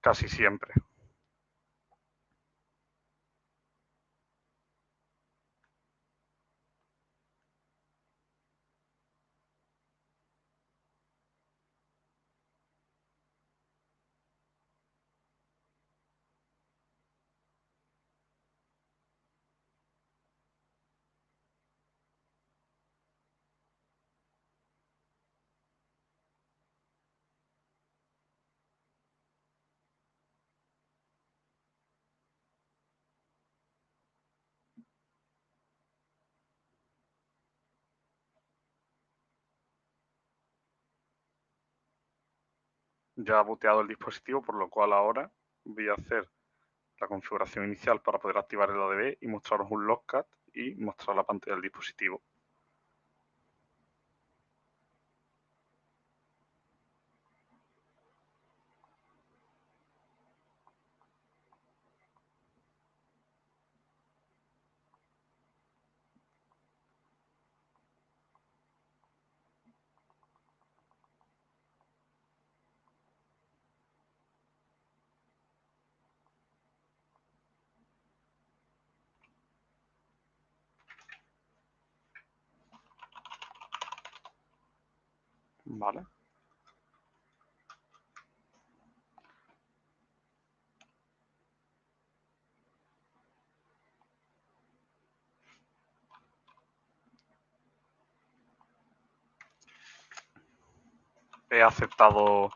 casi siempre. Ya ha booteado el dispositivo, por lo cual ahora voy a hacer la configuración inicial para poder activar el ADB y mostraros un logcat y mostrar la pantalla del dispositivo. ¿Vale? he aceptado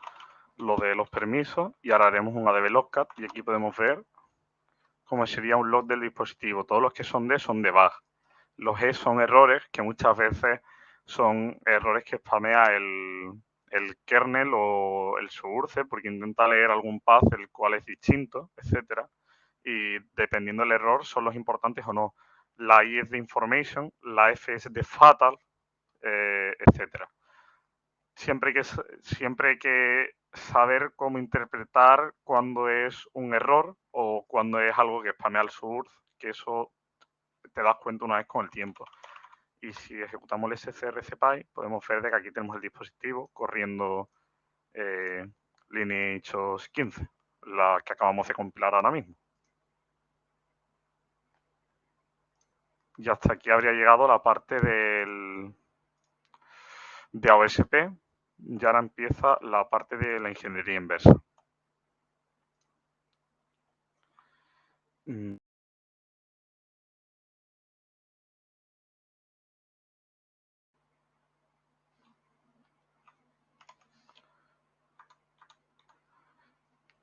lo de los permisos y ahora haremos un ADB logcat y aquí podemos ver cómo sería un log del dispositivo. Todos los que son D son debug. Los E son errores que muchas veces son errores que spamea el kernel o el source porque intenta leer algún path el cual es distinto, etcétera. Y dependiendo del error son los importantes o no. La I es de information, la F es de fatal, etcétera. Siempre hay que saber cómo interpretar cuando es un error o cuando es algo que spamea el source, que eso te das cuenta una vez con el tiempo. Y si ejecutamos el scrcpy, podemos ver de que aquí tenemos el dispositivo corriendo Lineage 15, la que acabamos de compilar ahora mismo. Y hasta aquí habría llegado la parte de AOSP. Y ahora empieza la parte de la ingeniería inversa.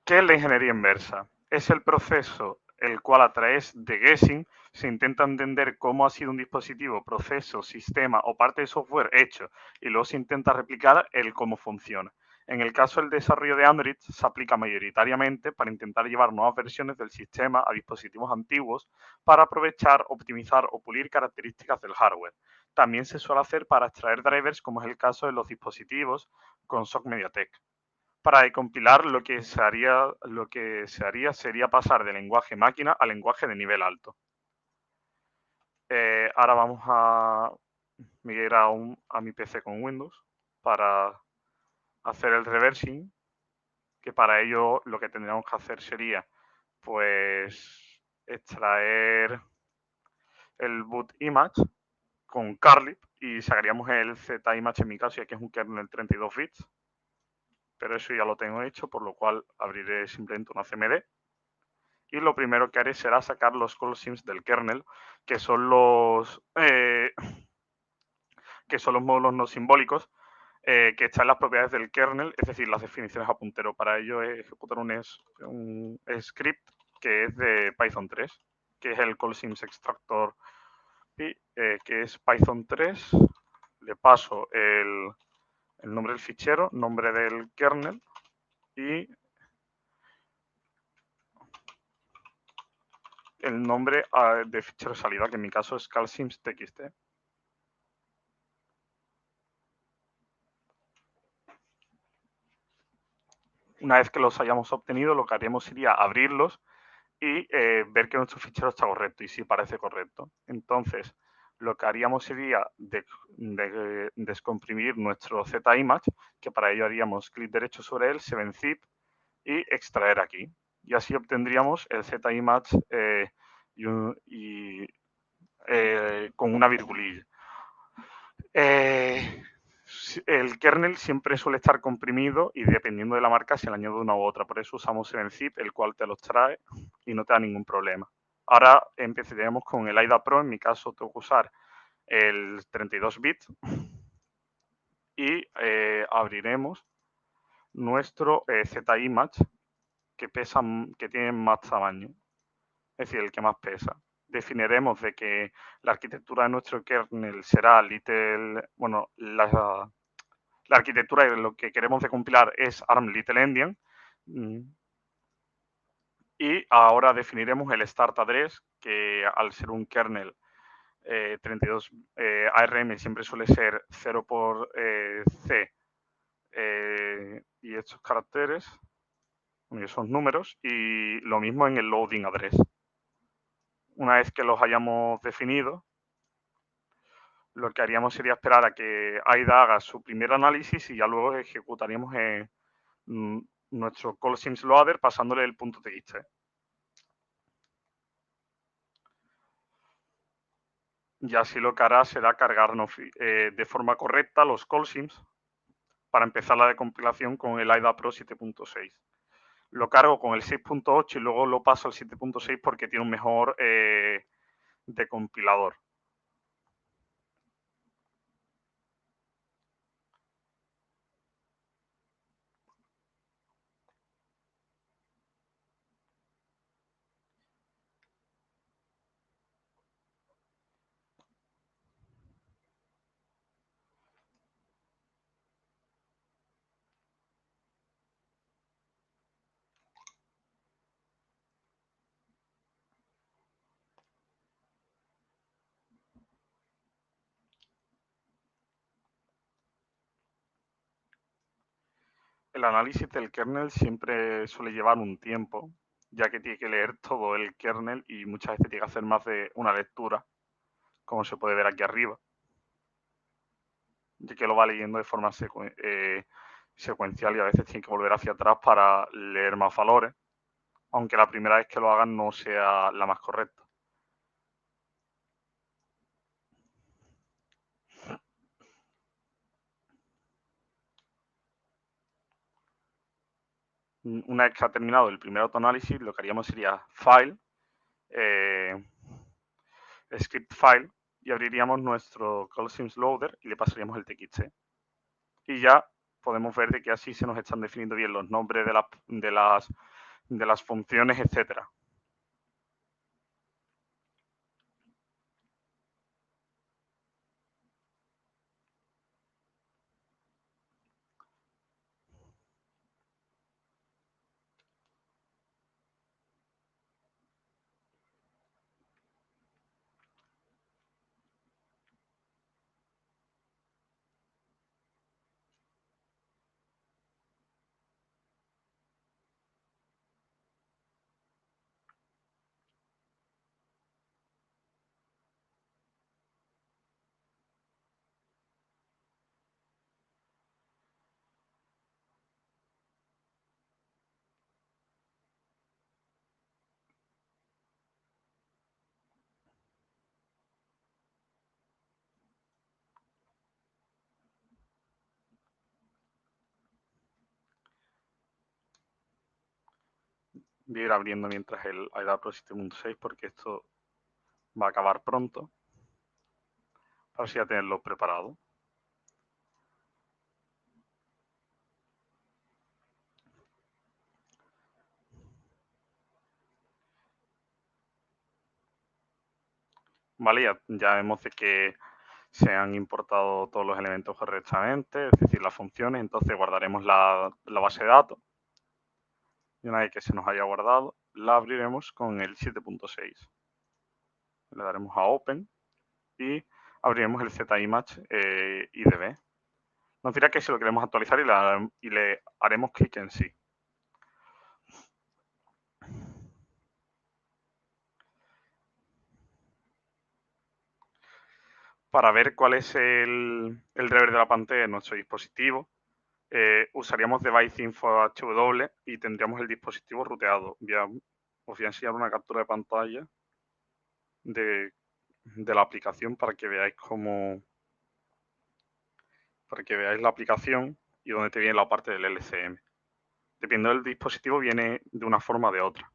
¿Qué es la ingeniería inversa? Es el proceso el cual a través de guessing se intenta entender cómo ha sido un dispositivo, proceso, sistema o parte de software hecho y luego se intenta replicar el cómo funciona. En el caso del desarrollo de Android se aplica mayoritariamente para intentar llevar nuevas versiones del sistema a dispositivos antiguos para aprovechar, optimizar o pulir características del hardware. También se suele hacer para extraer drivers como es el caso de los dispositivos con SOC MediaTek. Para compilar lo que se haría sería pasar de lenguaje máquina a lenguaje de nivel alto. Ahora vamos a migrar a mi PC con Windows para hacer el reversing, que para ello lo que tendríamos que hacer sería pues extraer el boot image con carlib y sacaríamos el ZImage en mi caso, ya que es un kernel 32 bits, pero eso ya lo tengo hecho, por lo cual abriré simplemente una CMD. Y lo primero que haré será sacar los callsims del kernel, que son los módulos no simbólicos que están en las propiedades del kernel, es decir, las definiciones a puntero. Para ello ejecutar un script que es de Python 3, que es el callsims extractor y que es Python 3. Le paso el nombre del fichero, nombre del kernel y el nombre de fichero de salida, que en mi caso es callsims.txt. Una vez que los hayamos obtenido, lo que haremos sería abrirlos y ver que nuestro fichero está correcto y si parece correcto. Entonces, lo que haríamos sería descomprimir nuestro ZImage, que para ello haríamos clic derecho sobre él, 7-zip y extraer aquí. Y así obtendríamos el ZImage con una virgulilla. El kernel siempre suele estar comprimido y dependiendo de la marca se le añade una u otra. Por eso usamos 7-zip, el cual te los trae y no te da ningún problema. Ahora empezaremos con el AIDA Pro. En mi caso tengo que usar el 32 bits y abriremos nuestro ZImage que tiene más tamaño, es decir, el que más pesa. Definiremos de que la arquitectura de nuestro kernel será la arquitectura de lo que queremos de compilar es ARM Little Endian. Y ahora definiremos el start address, que al ser un kernel 32 ARM siempre suele ser 0 por C y estos caracteres y esos números, y lo mismo en el loading address. Una vez que los hayamos definido, lo que haríamos sería esperar a que AIDA haga su primer análisis y ya luego ejecutaríamos nuestro callsims loader pasándole el punto .txt. Y así lo que hará será cargarnos de forma correcta los callsims para empezar la decompilación con el AIDA Pro 7.6. Lo cargo con el 6.8 y luego lo paso al 7.6 porque tiene un mejor decompilador. El análisis del kernel siempre suele llevar un tiempo, ya que tiene que leer todo el kernel y muchas veces tiene que hacer más de una lectura, como se puede ver aquí arriba, ya que lo va leyendo de forma secuencial y a veces tiene que volver hacia atrás para leer más valores, aunque la primera vez que lo hagan no sea la más correcta. Una vez que ha terminado el primer autoanálisis, lo que haríamos sería File, eh, Script File, y abriríamos nuestro CallSims Loader y le pasaríamos el txt. Y ya podemos ver de que así se nos están definiendo bien los nombres de las funciones, etcétera. Voy a ir abriendo mientras el IDA Pro 7.6 porque esto va a acabar pronto, para así ya tenerlo preparado. Vale, ya vemos de que se han importado todos los elementos correctamente, es decir, las funciones, entonces guardaremos la base de datos. Y una vez que se nos haya guardado, la abriremos con el 7.6. Le daremos a Open y abriremos el ZImage IDB. Nos dirá que si lo queremos actualizar y le haremos clic en sí. Para ver cuál es el driver de la pantalla de nuestro dispositivo, usaríamos Device Info HW y tendríamos el dispositivo ruteado. Os voy a enseñar una captura de pantalla de la aplicación para que veáis la aplicación y donde te viene la parte del LCM. Dependiendo del dispositivo viene de una forma o de otra.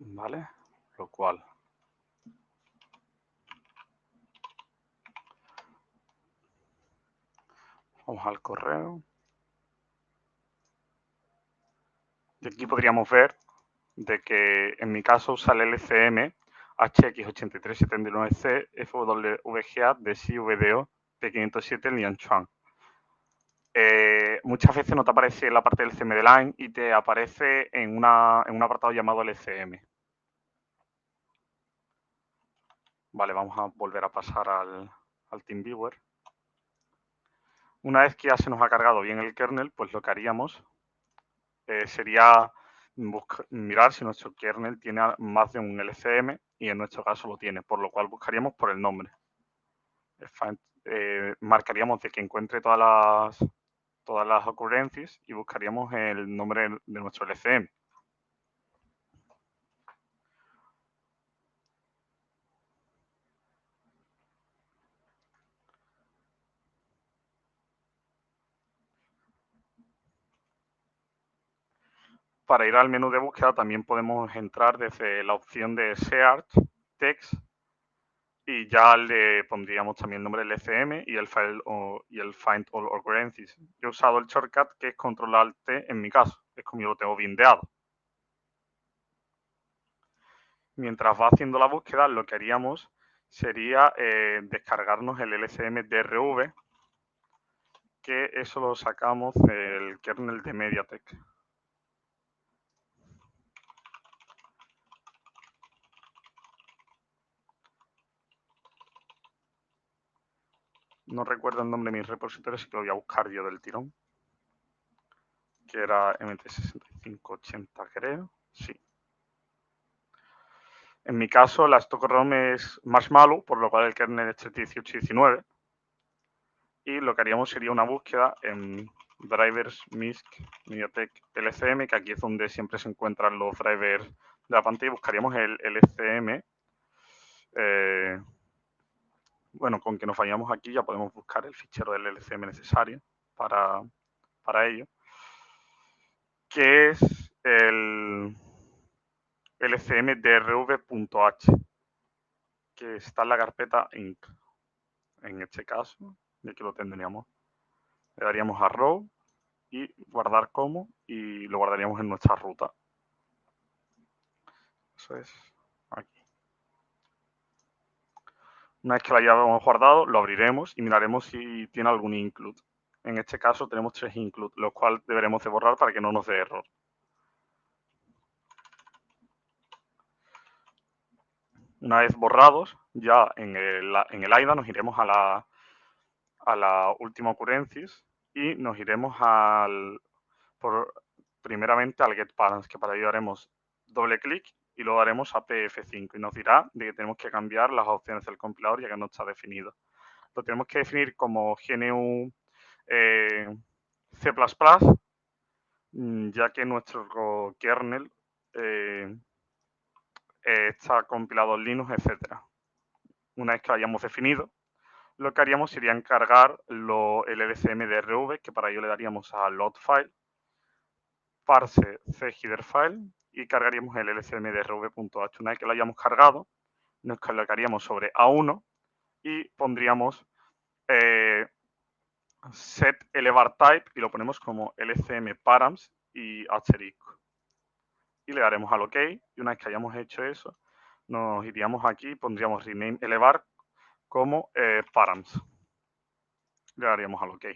¿Vale? Lo cual vamos al correo. Y aquí podríamos ver de que en mi caso usa el LCM HX8379C FWGA de CVDO P507 Lianchuan. Muchas veces no te aparece en la parte del CM de Line y te aparece en un apartado llamado LCM. Vale, vamos a volver a pasar al TeamViewer. Una vez que ya se nos ha cargado bien el kernel, pues lo que haríamos sería mirar si nuestro kernel tiene más de un LCM y en nuestro caso lo tiene, por lo cual buscaríamos por el nombre. Marcaríamos de que encuentre todas las ocurrencias y buscaríamos el nombre de nuestro LCM. Para ir al menú de búsqueda también podemos entrar desde la opción de Search Text y ya le pondríamos también el nombre del LCM y el Find All Occurrences. Yo he usado el shortcut que es Control-Alt-T en mi caso, es como yo lo tengo bindeado. Mientras va haciendo la búsqueda, lo que haríamos sería descargarnos el LCM DRV, que eso lo sacamos del kernel de MediaTek. No recuerdo el nombre de mis repositorios, así que lo voy a buscar yo del tirón. Que era MT6580, creo. Sí. En mi caso, la stock ROM es Marshmallow, por lo cual el kernel es 1819. Y lo que haríamos sería una búsqueda en drivers MISC MediaTek LCM, que aquí es donde siempre se encuentran los drivers de la pantalla, y buscaríamos el LCM. Bueno, con que nos vayamos aquí ya podemos buscar el fichero del LCM necesario para ello, que es el lcmdrv.h, que está en la carpeta inc. En este caso, y aquí lo tendríamos. Le daríamos a row y guardar como, y lo guardaríamos en nuestra ruta. Eso es aquí. Una vez que lo hayamos guardado, lo abriremos y miraremos si tiene algún include. En este caso tenemos 3 include, los cuales deberemos de borrar para que no nos dé error. Una vez borrados, ya en el AIDA nos iremos a la última ocurrencias y nos iremos primeramente al getParams, que para ello haremos doble clic y luego daremos a PF5 y nos dirá de que tenemos que cambiar las opciones del compilador ya que no está definido. Lo tenemos que definir como GNU C++, ya que nuestro kernel está compilado en Linux, etc. Una vez que lo hayamos definido, lo que haríamos sería encargar el LCMDRV, que para ello le daríamos a load file, parse cheader file y cargaríamos el lcmdrv.h. Una vez que lo hayamos cargado, nos colocaríamos sobre A1 y pondríamos set elevar type y lo ponemos como lcm params y asterisco. Y le daremos al OK y una vez que hayamos hecho eso, nos iríamos aquí y pondríamos rename elevar como params. Le daríamos al OK.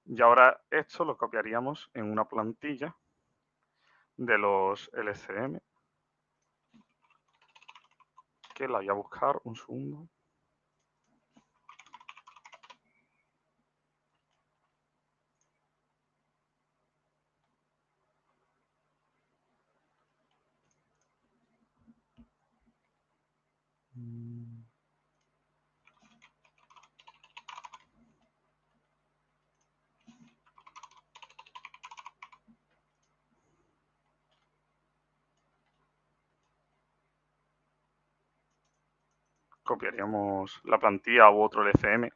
Y ahora esto lo copiaríamos en una plantilla de los LCM, que la voy a buscar un segundo. Copiaríamos la plantilla u otro LCM.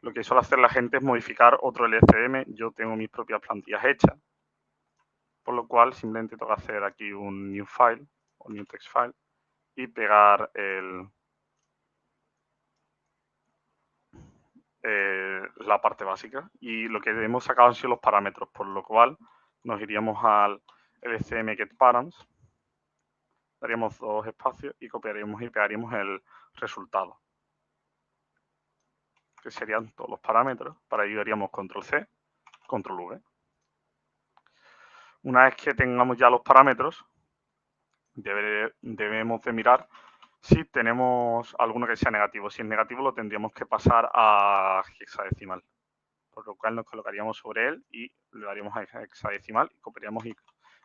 Lo que suele hacer la gente es modificar otro LCM. Yo tengo mis propias plantillas hechas, por lo cual simplemente tengo que hacer aquí un new file o new text file y pegar la parte básica. Y lo que hemos sacado han sido los parámetros, por lo cual nos iríamos al LCM getParams, daríamos 2 espacios y copiaríamos y pegaríamos el resultado, que serían todos los parámetros. Para ello haríamos control C, control V. Una vez que tengamos ya los parámetros, debemos de mirar si tenemos alguno que sea negativo. Si es negativo, lo tendríamos que pasar a hexadecimal, por lo cual nos colocaríamos sobre él y le daríamos a hexadecimal y copiaríamos y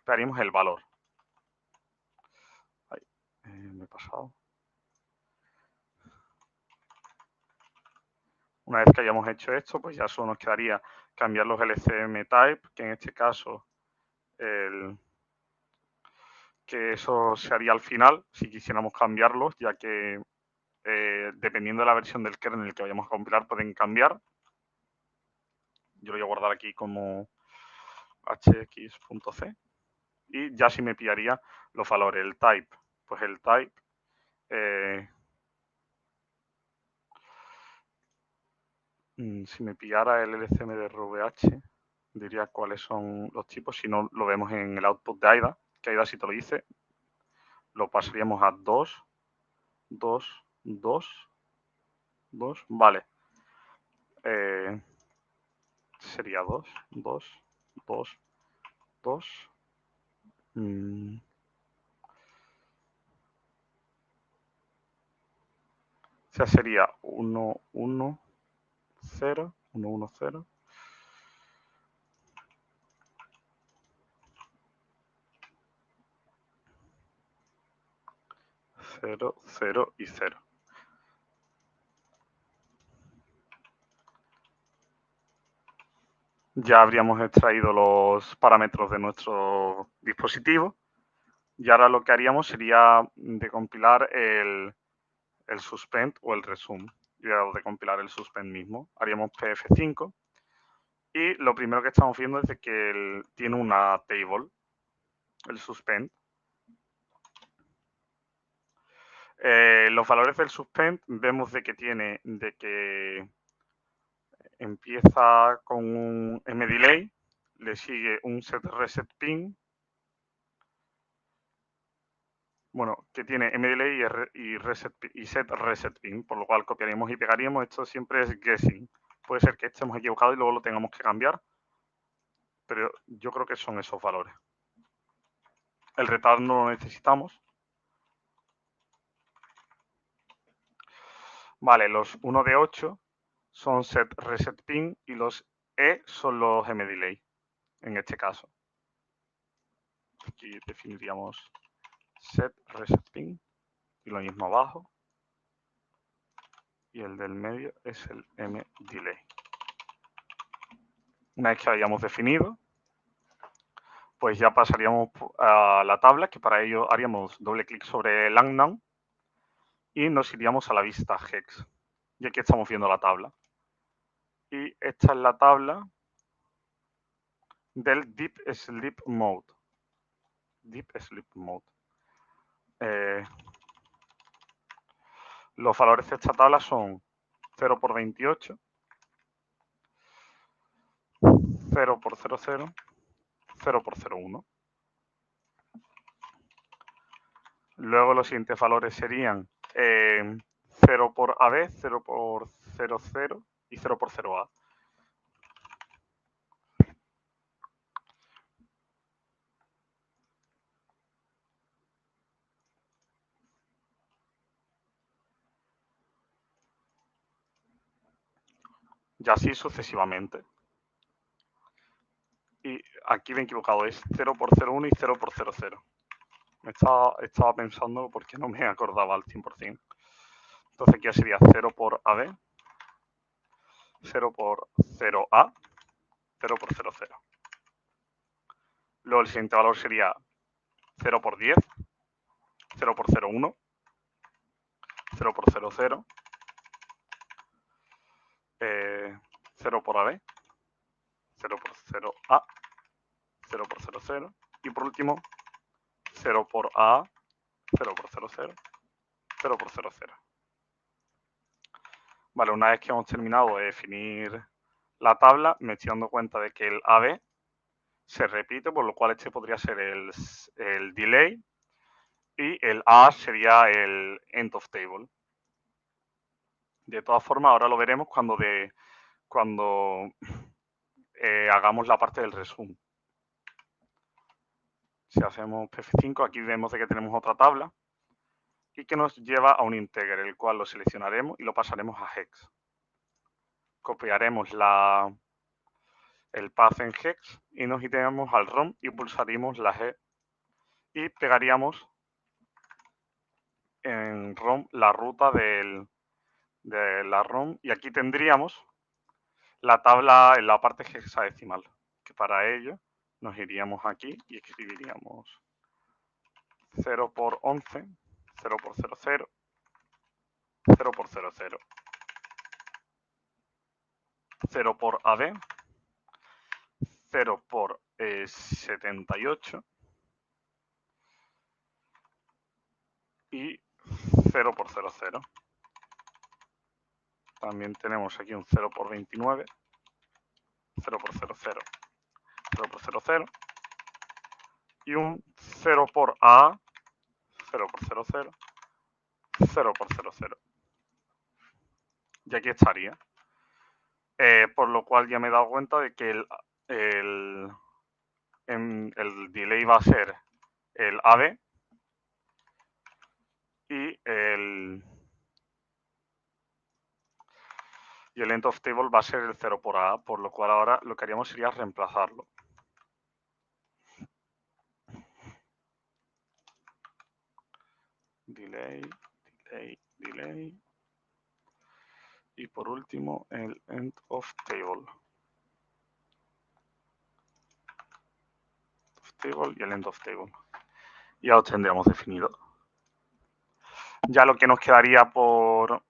pegaríamos el valor. Ahí, me he pasado. Una vez que hayamos hecho esto, pues ya solo nos quedaría cambiar los LCM type, que en este caso que eso se haría al final si quisiéramos cambiarlos, ya que dependiendo de la versión del kernel que vayamos a compilar pueden cambiar. Yo lo voy a guardar aquí como hx.c y ya sí me pillaría los valores. El type, pues el type si me pillara el LCM de RVH, diría cuáles son los tipos. Si no, lo vemos en el output de AIDA, que AIDA sí te lo dice. lo pasaríamos a 2, 2, 2, 2, vale. Sería 2, 2, 2, 2. O sea, sería 1, 1, 0, 1, 1, 0. 0, 0 y 0. Ya habríamos extraído los parámetros de nuestro dispositivo y ahora lo que haríamos sería decompilar el suspend o el resume. Yo voy a decompilar el suspend mismo. Haríamos pf5 y lo primero que estamos viendo es de que tiene una table, el suspend. Los valores del suspend vemos de que empieza con un mDelay, le sigue un set reset pin, bueno, que tiene mDelay y set reset pin, por lo cual copiaríamos y pegaríamos. Esto siempre es guessing. Puede ser que estemos equivocados y luego lo tengamos que cambiar, pero yo creo que son esos valores. El retard no lo necesitamos. Vale, los 1 de 8 son set reset pin y los E son los mDelay, en este caso. Aquí definiríamos set reset pin y lo mismo abajo. Y el del medio es el mDelay. Una vez que hayamos definido, pues ya pasaríamos a la tabla, que para ello haríamos doble clic sobre el unknown y nos iríamos a la vista hex. Y aquí estamos viendo la tabla. Y esta es la tabla del Deep Sleep Mode. Deep Sleep Mode. Los valores de esta tabla son 0 por 28, 0 por 00, 0 por 01. Luego los siguientes valores serían 0 por AB, 0 por 00 y 0 por 0A. Y así sucesivamente. Y aquí me he equivocado, es 0 por 01 y 0 por 00. Estaba pensando porque no me acordaba al 100%. Entonces aquí ya sería 0 por AB, 0 por 0A, 0 por 00. Luego el siguiente valor sería 0 por 10, 0 por 01, 0 por 00, 0 por AB, 0 por 0A, 0 por 00 y por último 0 por A, 0 por 00, 0 por 00. Vale, una vez que hemos terminado de definir la tabla, me estoy dando cuenta de que el AB se repite, por lo cual este podría ser el delay y el A sería el end of table. De todas formas, ahora lo veremos cuando hagamos la parte del resumen. Si hacemos F5, aquí vemos de que tenemos otra tabla y que nos lleva a un integer, el cual lo seleccionaremos y lo pasaremos a hex. Copiaremos el path en hex y nos iremos al ROM y pulsaríamos la G y pegaríamos en ROM la ruta de la ROM y aquí tendríamos la tabla en la parte hexadecimal, que para ello nos iríamos aquí y escribiríamos 0 por 11, 0 por 00, 0 por 00, 0 por AB, 0 por 78 y 0 por 00. También tenemos aquí un 0 por 29, 0 por 00, 0 por 00 y un 0 por A, 0 por 0, 0, 0 por 0, 0. Y aquí estaría. Por lo cual ya me he dado cuenta de que el delay va a ser el AB y el length of table va a ser el 0 por A, por lo cual ahora lo que haríamos sería reemplazarlo. Delay, delay, delay. Y por último, el end of table. Y el end of table. Ya lo tendríamos definido. Ya lo que nos quedaría por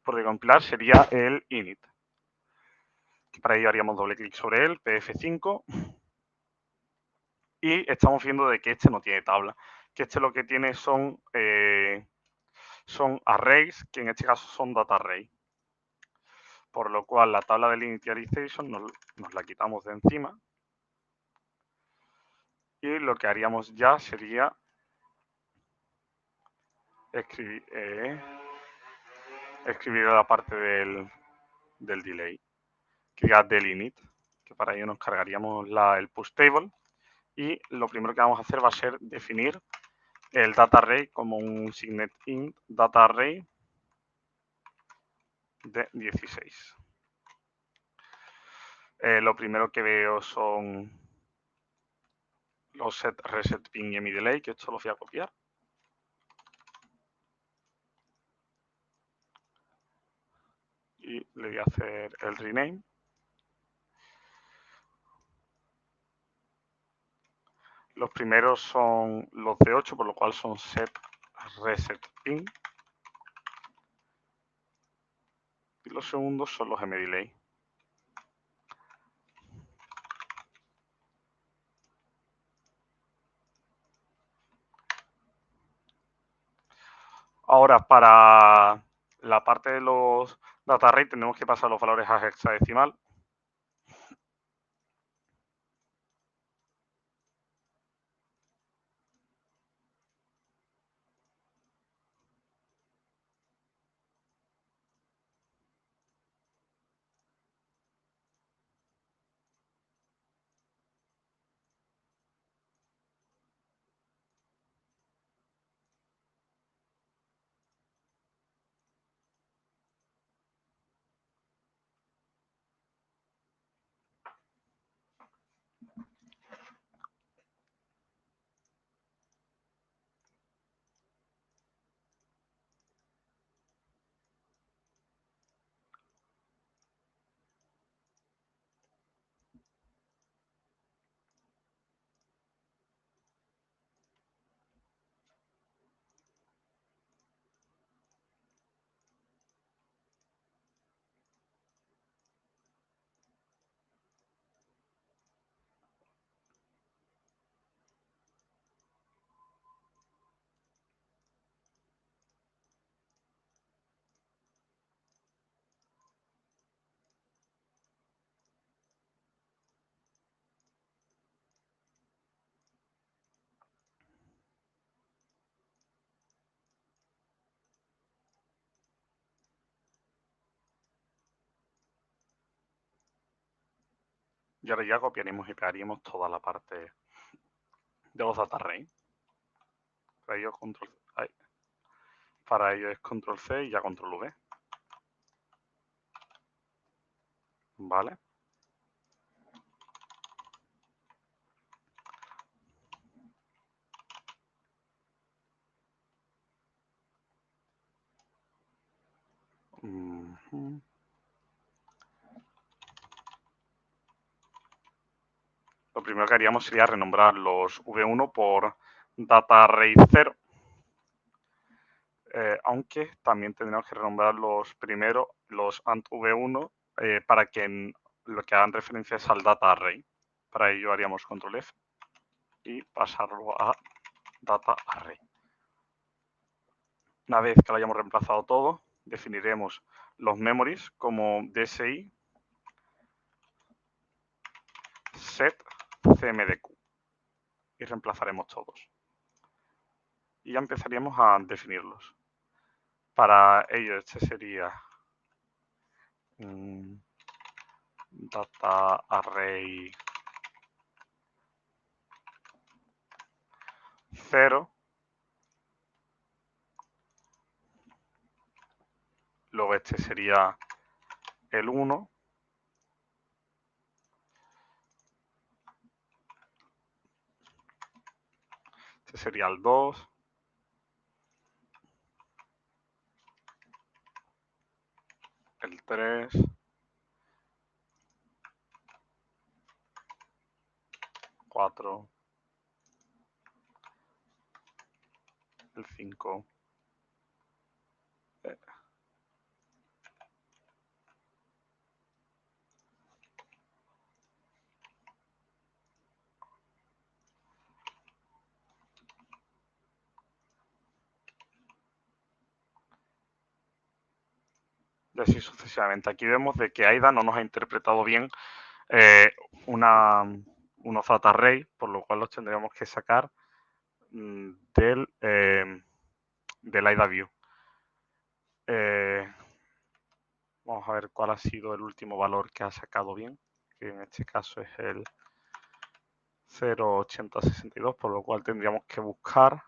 recompilar sería el init. Que para ello haríamos doble clic sobre él, pf5. Y estamos viendo de que este no tiene tabla. Que este lo que tiene son arrays, que en este caso son data array. Por lo cual la tabla del initialization nos la quitamos de encima. Y lo que haríamos ya sería escribir la parte del delay, que diga del init, que para ello nos cargaríamos el push table. Y lo primero que vamos a hacer va a ser definir el data array como un signet int data array de 16. Lo primero que veo son los set, reset, ping y mi delay, que esto lo voy a copiar. Y le voy a hacer el rename. Los primeros son los de 8, por lo cual son set, reset, ping. Y los segundos son los mdelay. Ahora, para la parte de los data array tenemos que pasar los valores a hexadecimal. Y ahora ya copiaremos y pegaríamos toda la parte de los data array. Para ello es control C y ya control V. ¿Vale? Lo primero que haríamos sería renombrar los V1 por data array 0. Aunque también tendríamos que renombrar los primeros, los ant v1, para que lo que hagan referencia es al data array. Para ello haríamos control F y pasarlo a data array. Una vez que lo hayamos reemplazado todo, definiremos los memories como DSI set cmdq y reemplazaremos todos. y ya empezaríamos a definirlos. Para ello, este sería data array 0. Luego este sería el 1. Este sería el 2. El 3. 4. El 5. Y así sucesivamente. Aquí vemos de que AIDA no nos ha interpretado bien unos data array, por lo cual los tendríamos que sacar del AIDA view. Vamos a ver cuál ha sido el último valor que ha sacado bien, que en este caso es el 0.8062, por lo cual tendríamos que buscar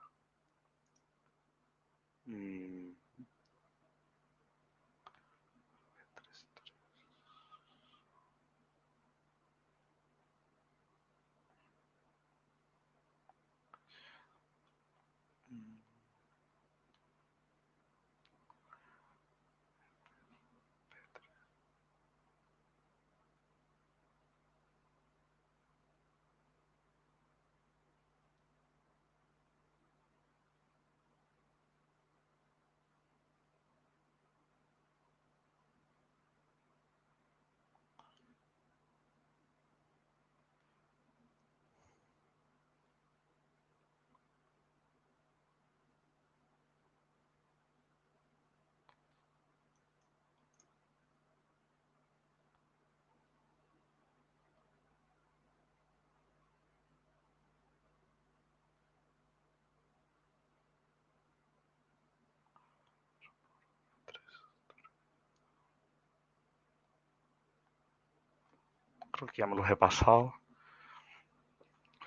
creo que ya me los he pasado.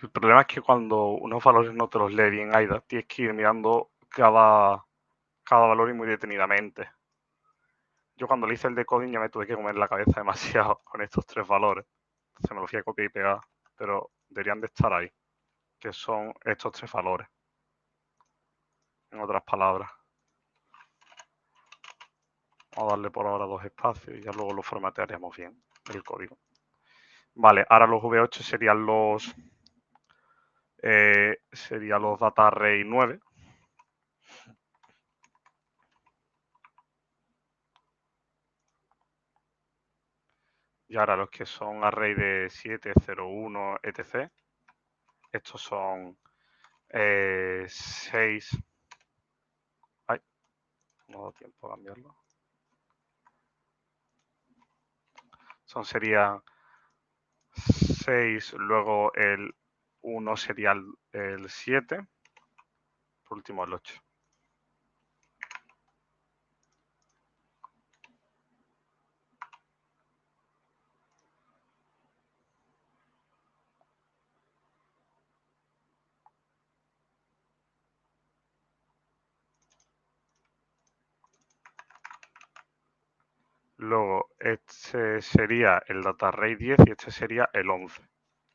El problema es que cuando unos valores no te los lee bien AIDA, tienes que ir mirando cada valor y muy detenidamente. Yo cuando le hice el decoding ya me tuve que comer la cabeza demasiado con estos 3 valores. Entonces me los fui a copiar y pegar, pero deberían de estar ahí, que son estos 3 valores. En otras palabras. Vamos a darle por ahora 2 espacios y ya luego lo formatearemos bien, el código. Vale, ahora los V8 serían los data array 9. Y ahora los que son array de 7, 0, 1, etc. Estos son 6. Ay, no da tiempo a cambiarlo. Serían 6, luego el 1 sería el 7, por último el 8. Luego este sería el data array 10 y este sería el 11.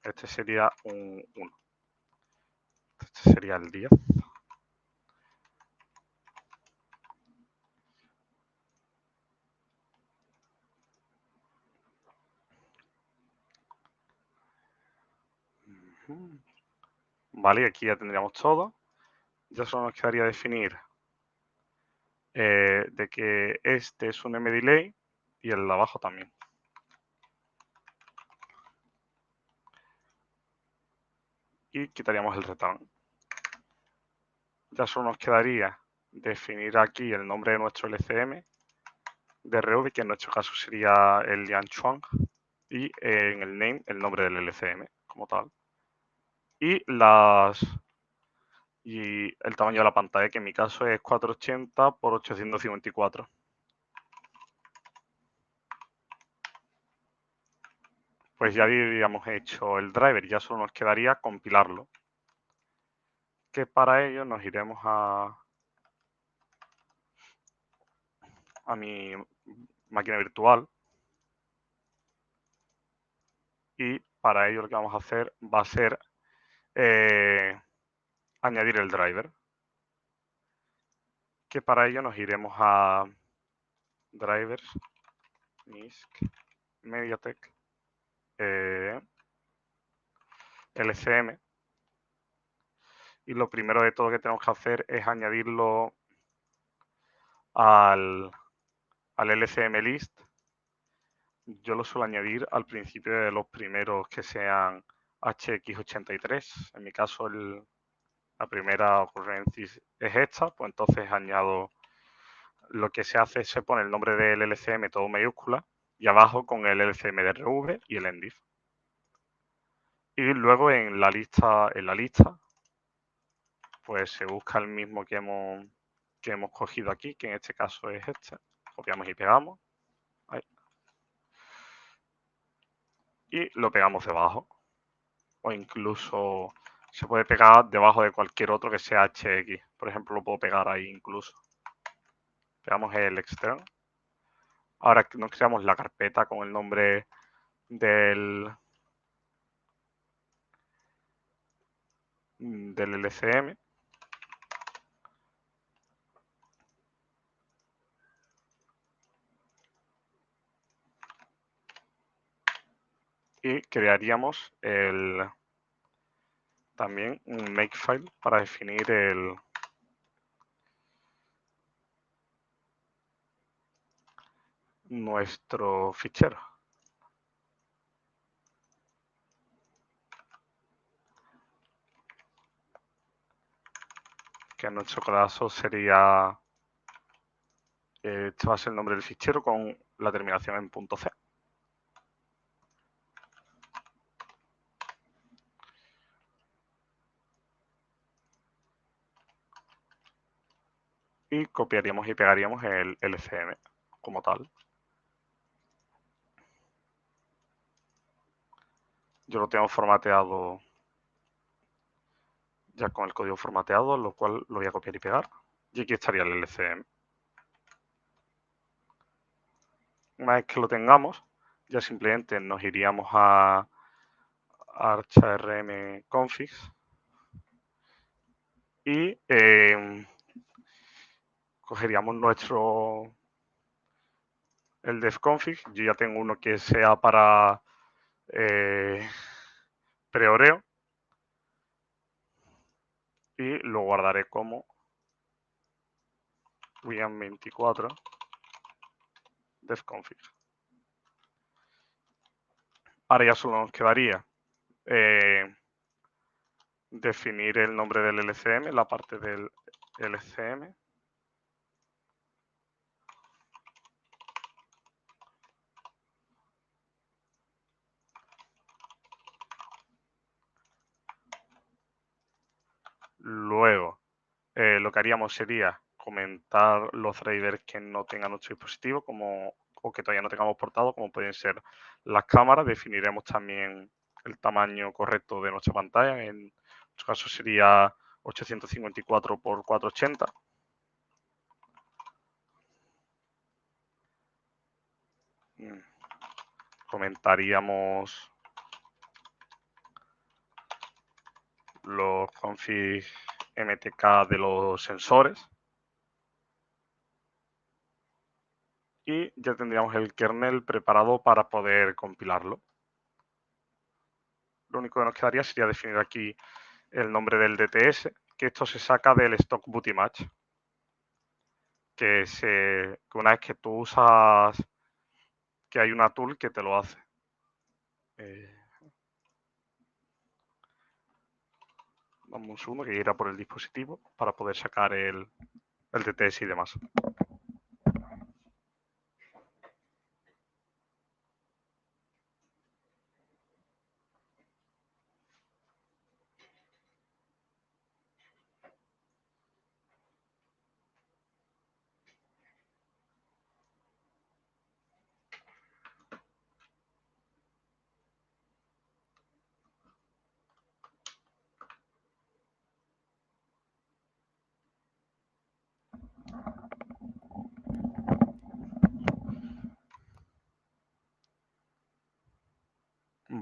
Este sería un 1. Este sería el 10. Vale, aquí ya tendríamos todo. Ya solo nos quedaría definir de que este es un mDelay y el de abajo también. Y quitaríamos el return. Ya solo nos quedaría definir aquí el nombre de nuestro LCM de RV, que en nuestro caso sería el Lianchuang, y en el name el nombre del LCM como tal. Y y el tamaño de la pantalla, que en mi caso es 480 por 854. Pues ya habríamos hecho el driver, ya solo nos quedaría compilarlo. Que para ello nos iremos a mi máquina virtual y para ello lo que vamos a hacer va a ser añadir el driver. Que para ello nos iremos a drivers, MISC, MediaTek, LCM, y lo primero de todo que tenemos que hacer es añadirlo al LCM list. Yo lo suelo añadir al principio de los primeros que sean HX83. En mi caso la primera ocurrencia es esta, pues entonces añado, lo que se hace es se pone el nombre del LCM todo mayúscula y abajo con el LCM de RV y el ENDIF. Y luego en la lista, pues se busca el mismo que hemos cogido aquí, que en este caso es este. Copiamos y pegamos. Ahí. Y lo pegamos debajo. O incluso se puede pegar debajo de cualquier otro que sea HX. Por ejemplo, lo puedo pegar ahí incluso. Pegamos el extern. Ahora nos creamos la carpeta con el nombre del LCM. Y crearíamos también un makefile para definir nuestro fichero. Que en nuestro caso sería, este va a ser el nombre del fichero con la terminación en .c. Y copiaríamos y pegaríamos el LCM como tal. Yo lo tengo formateado ya con el código formateado, lo cual lo voy a copiar y pegar. Y aquí estaría el LCM. Una vez que lo tengamos, ya simplemente nos iríamos a archrm configs y cogeríamos el defconfig. Yo ya tengo uno que sea para preoreo y lo guardaré como wian24 defconfig. Ahora ya solo nos quedaría definir el nombre del LCM, la parte del LCM. Luego, lo que haríamos sería comentar los drivers que no tengan nuestro dispositivo o que todavía no tengamos portado, como pueden ser las cámaras. Definiremos también el tamaño correcto de nuestra pantalla. En nuestro caso sería 854 por 480. Comentaríamos los config MTK de los sensores. Y ya tendríamos el kernel preparado para poder compilarlo. Lo único que nos quedaría sería definir aquí el nombre del DTS, que esto se saca del stock booty match. Que una vez que tú usas, que hay una tool que te lo hace. Dame un segundo que irá por el dispositivo para poder sacar el DTS y demás.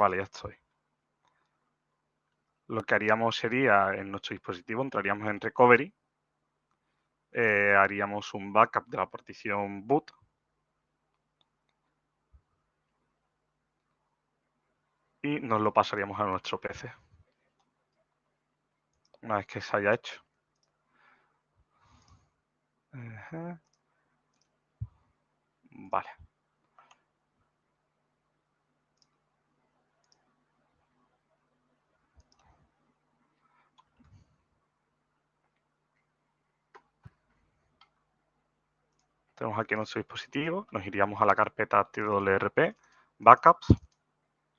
Vale, ya estoy. Lo que haríamos sería, en nuestro dispositivo, entraríamos en Recovery, haríamos un backup de la partición boot, y nos lo pasaríamos a nuestro PC. Una vez que se haya hecho. Vale. Tenemos aquí nuestro dispositivo, nos iríamos a la carpeta twrp, backups,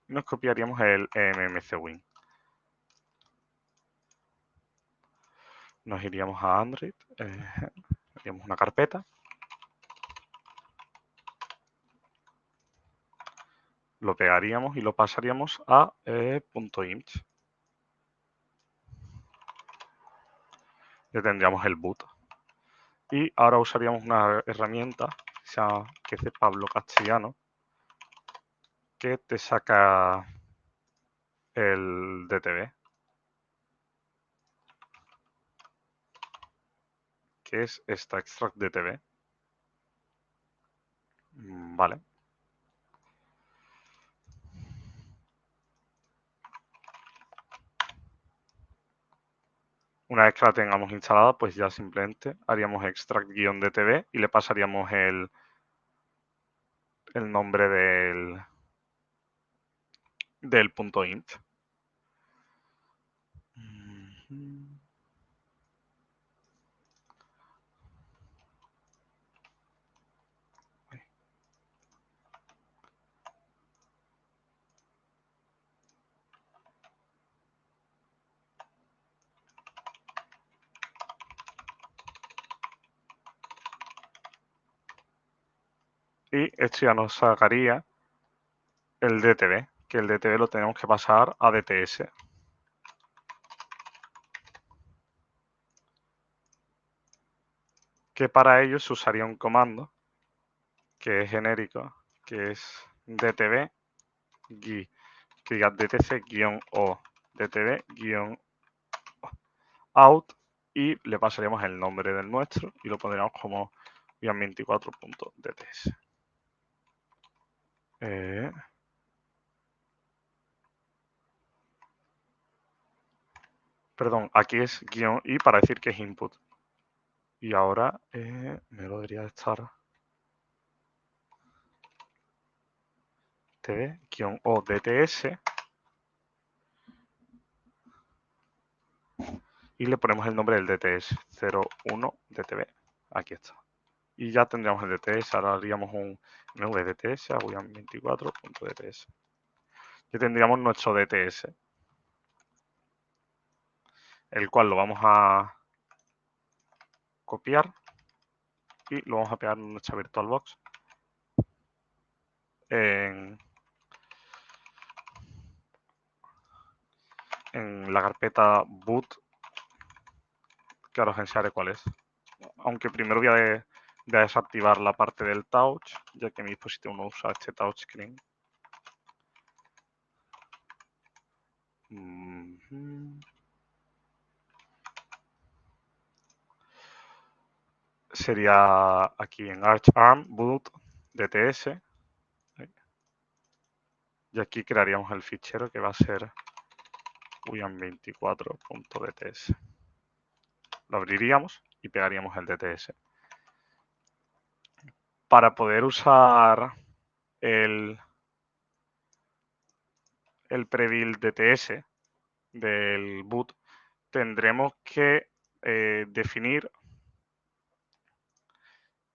y nos copiaríamos el mmcwin. Nos iríamos a Android, haríamos una carpeta, lo pegaríamos y lo pasaríamos a .img. Ya tendríamos el boot. Y ahora usaríamos una herramienta que es de Pablo Castellano, que te saca el DTV, que es esta extract DTV. Vale. Una vez que la tengamos instalada, pues ya simplemente haríamos extract-dtv y le pasaríamos el nombre del .int. Y esto ya nos sacaría el DTV, que el DTV lo tenemos que pasar a DTS. Que para ello se usaría un comando que es genérico, que es dtv, que diga dtc-o, dtv-out, y le pasaríamos el nombre del nuestro y lo pondríamos como ian24.dts. Perdón, aquí es -i para decir que es input. Y ahora me lo debería estar tv-o dts y le ponemos el nombre del DTS 01 dtv. Aquí está. Y ya tendríamos el DTS. Ahora haríamos un mvdts a ian24.dts. Ya tendríamos nuestro DTS, el cual lo vamos a copiar y lo vamos a pegar en nuestra VirtualBox en la carpeta boot, que ahora os enseñaré cuál es. Aunque primero voy a desactivar la parte del touch, ya que mi dispositivo no usa este touchscreen. Sería aquí en ArchArm boot DTS. Y aquí crearíamos el fichero que va a ser ian24.dts. Lo abriríamos y pegaríamos el DTS. Para poder usar el prebuild DTS del boot, tendremos que definir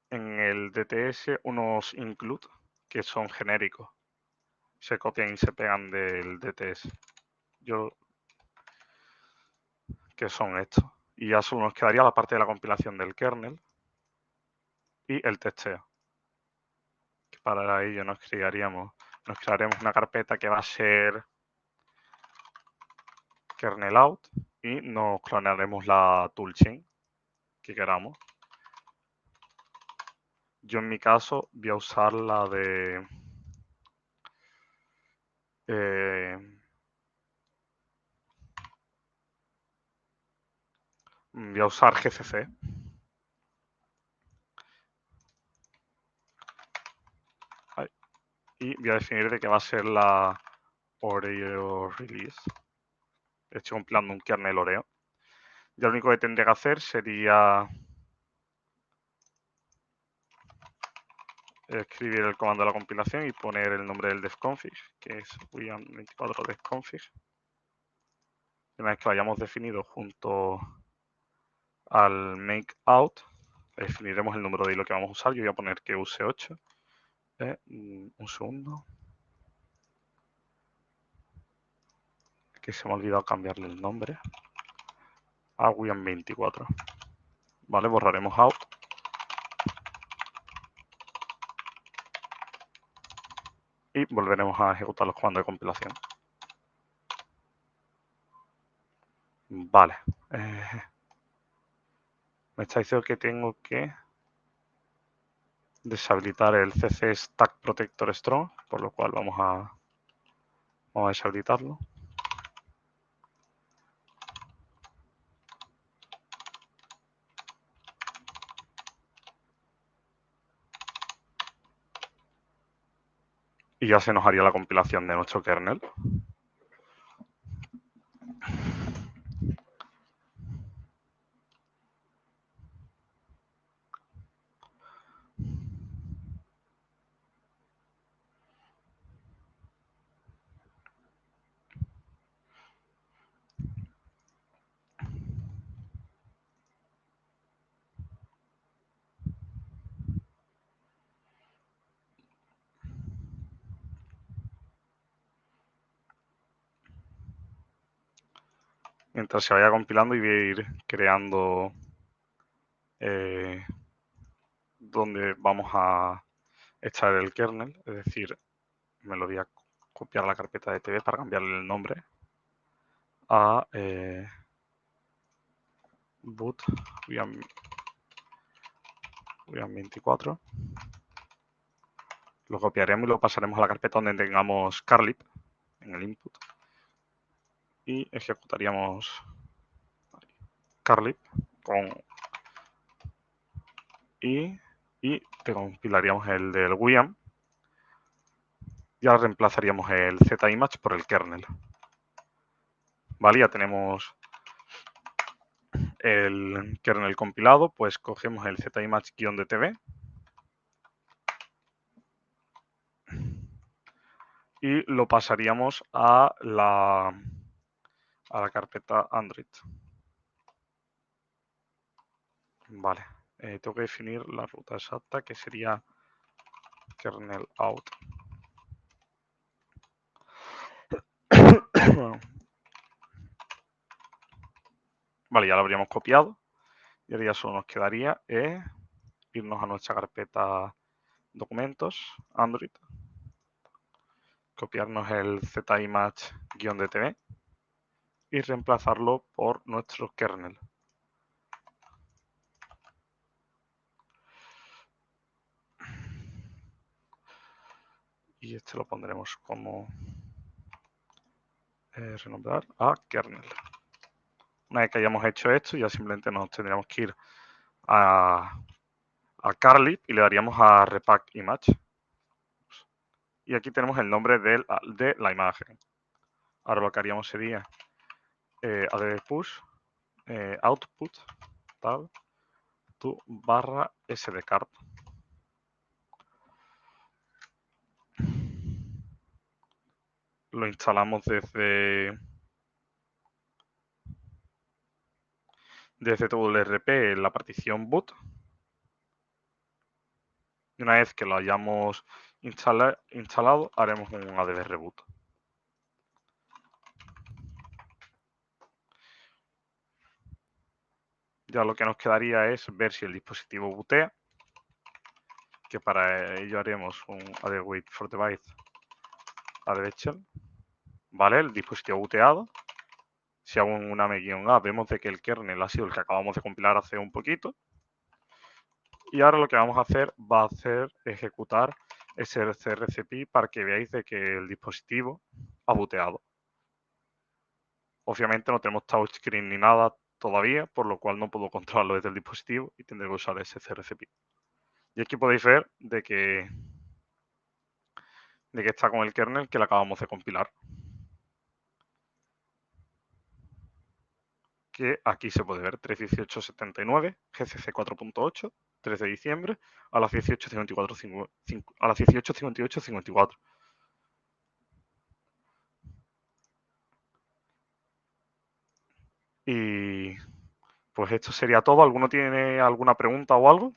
en el DTS unos include que son genéricos. Se copian y se pegan del DTS. Que son estos. Y ya solo nos quedaría la parte de la compilación del kernel y el testeo. Que para ello nos crearemos una carpeta que va a ser kernel out y nos clonaremos la toolchain que queramos. Yo en mi caso voy a usar la de voy a usar GCC. Y voy a definir de qué va a ser la Oreo release. Estoy compilando un kernel Oreo. Ya lo único que tendría que hacer sería escribir el comando de la compilación y poner el nombre del defconfig, que es wiam24 defconfig. Una vez que lo hayamos definido junto al makeout, definiremos el número de hilo que vamos a usar. Yo voy a poner que use 8. Un segundo. Que se me ha olvidado cambiarle el nombre a wiam24. Vale, borraremos out. Y volveremos a ejecutar los comandos de compilación. Vale. Me está diciendo que tengo que deshabilitar el CC Stack Protector Strong, por lo cual vamos a deshabilitarlo. Y ya se nos haría la compilación de nuestro kernel. Mientras se vaya compilando y voy a ir creando donde vamos a echar el kernel. Es decir, me lo voy a copiar a la carpeta de TV para cambiarle el nombre a boot wiam24. Lo copiaremos y lo pasaremos a la carpeta donde tengamos carlib en el input. Y ejecutaríamos carlib con y te compilaríamos el del wiam. Y ahora reemplazaríamos el zimage por el kernel. Vale, ya tenemos el kernel compilado, pues cogemos el zimage-dtv y lo pasaríamos a la carpeta Android. Vale, tengo que definir la ruta exacta, que sería kernel out. Vale, ya lo habríamos copiado y ahora ya solo nos quedaría irnos a nuestra carpeta documentos, Android, copiarnos el zimage-dtv y reemplazarlo por nuestro kernel. Y este lo pondremos como renombrar a kernel. Una vez que hayamos hecho esto, ya simplemente nos tendríamos que ir a carlib y le daríamos a repack image. Y aquí tenemos el nombre de la imagen. Ahora lo que haríamos sería add push output tab to barra sdcard. Lo instalamos desde WRP en la partición boot. Y una vez que lo hayamos instalado, haremos un adb reboot. Ya lo que nos quedaría es ver si el dispositivo bootea, que para ello haremos un add wait for device add shell. Vale, el dispositivo booteado. Si hago una -a, vemos de que el kernel ha sido el que acabamos de compilar hace un poquito. Y ahora lo que vamos a hacer va a ser ejecutar srcrcp para que veáis de que el dispositivo ha booteado. Obviamente no tenemos touchscreen ni nada todavía, por lo cual no puedo controlarlo desde el dispositivo y tendré que usar ese CRCP. Y aquí podéis ver de que está con el kernel que le acabamos de compilar. Que aquí se puede ver 3.18.79, GCC 4.8, 3 de diciembre, a las 18.58.54. Y pues esto sería todo. ¿Alguno tiene alguna pregunta o algo?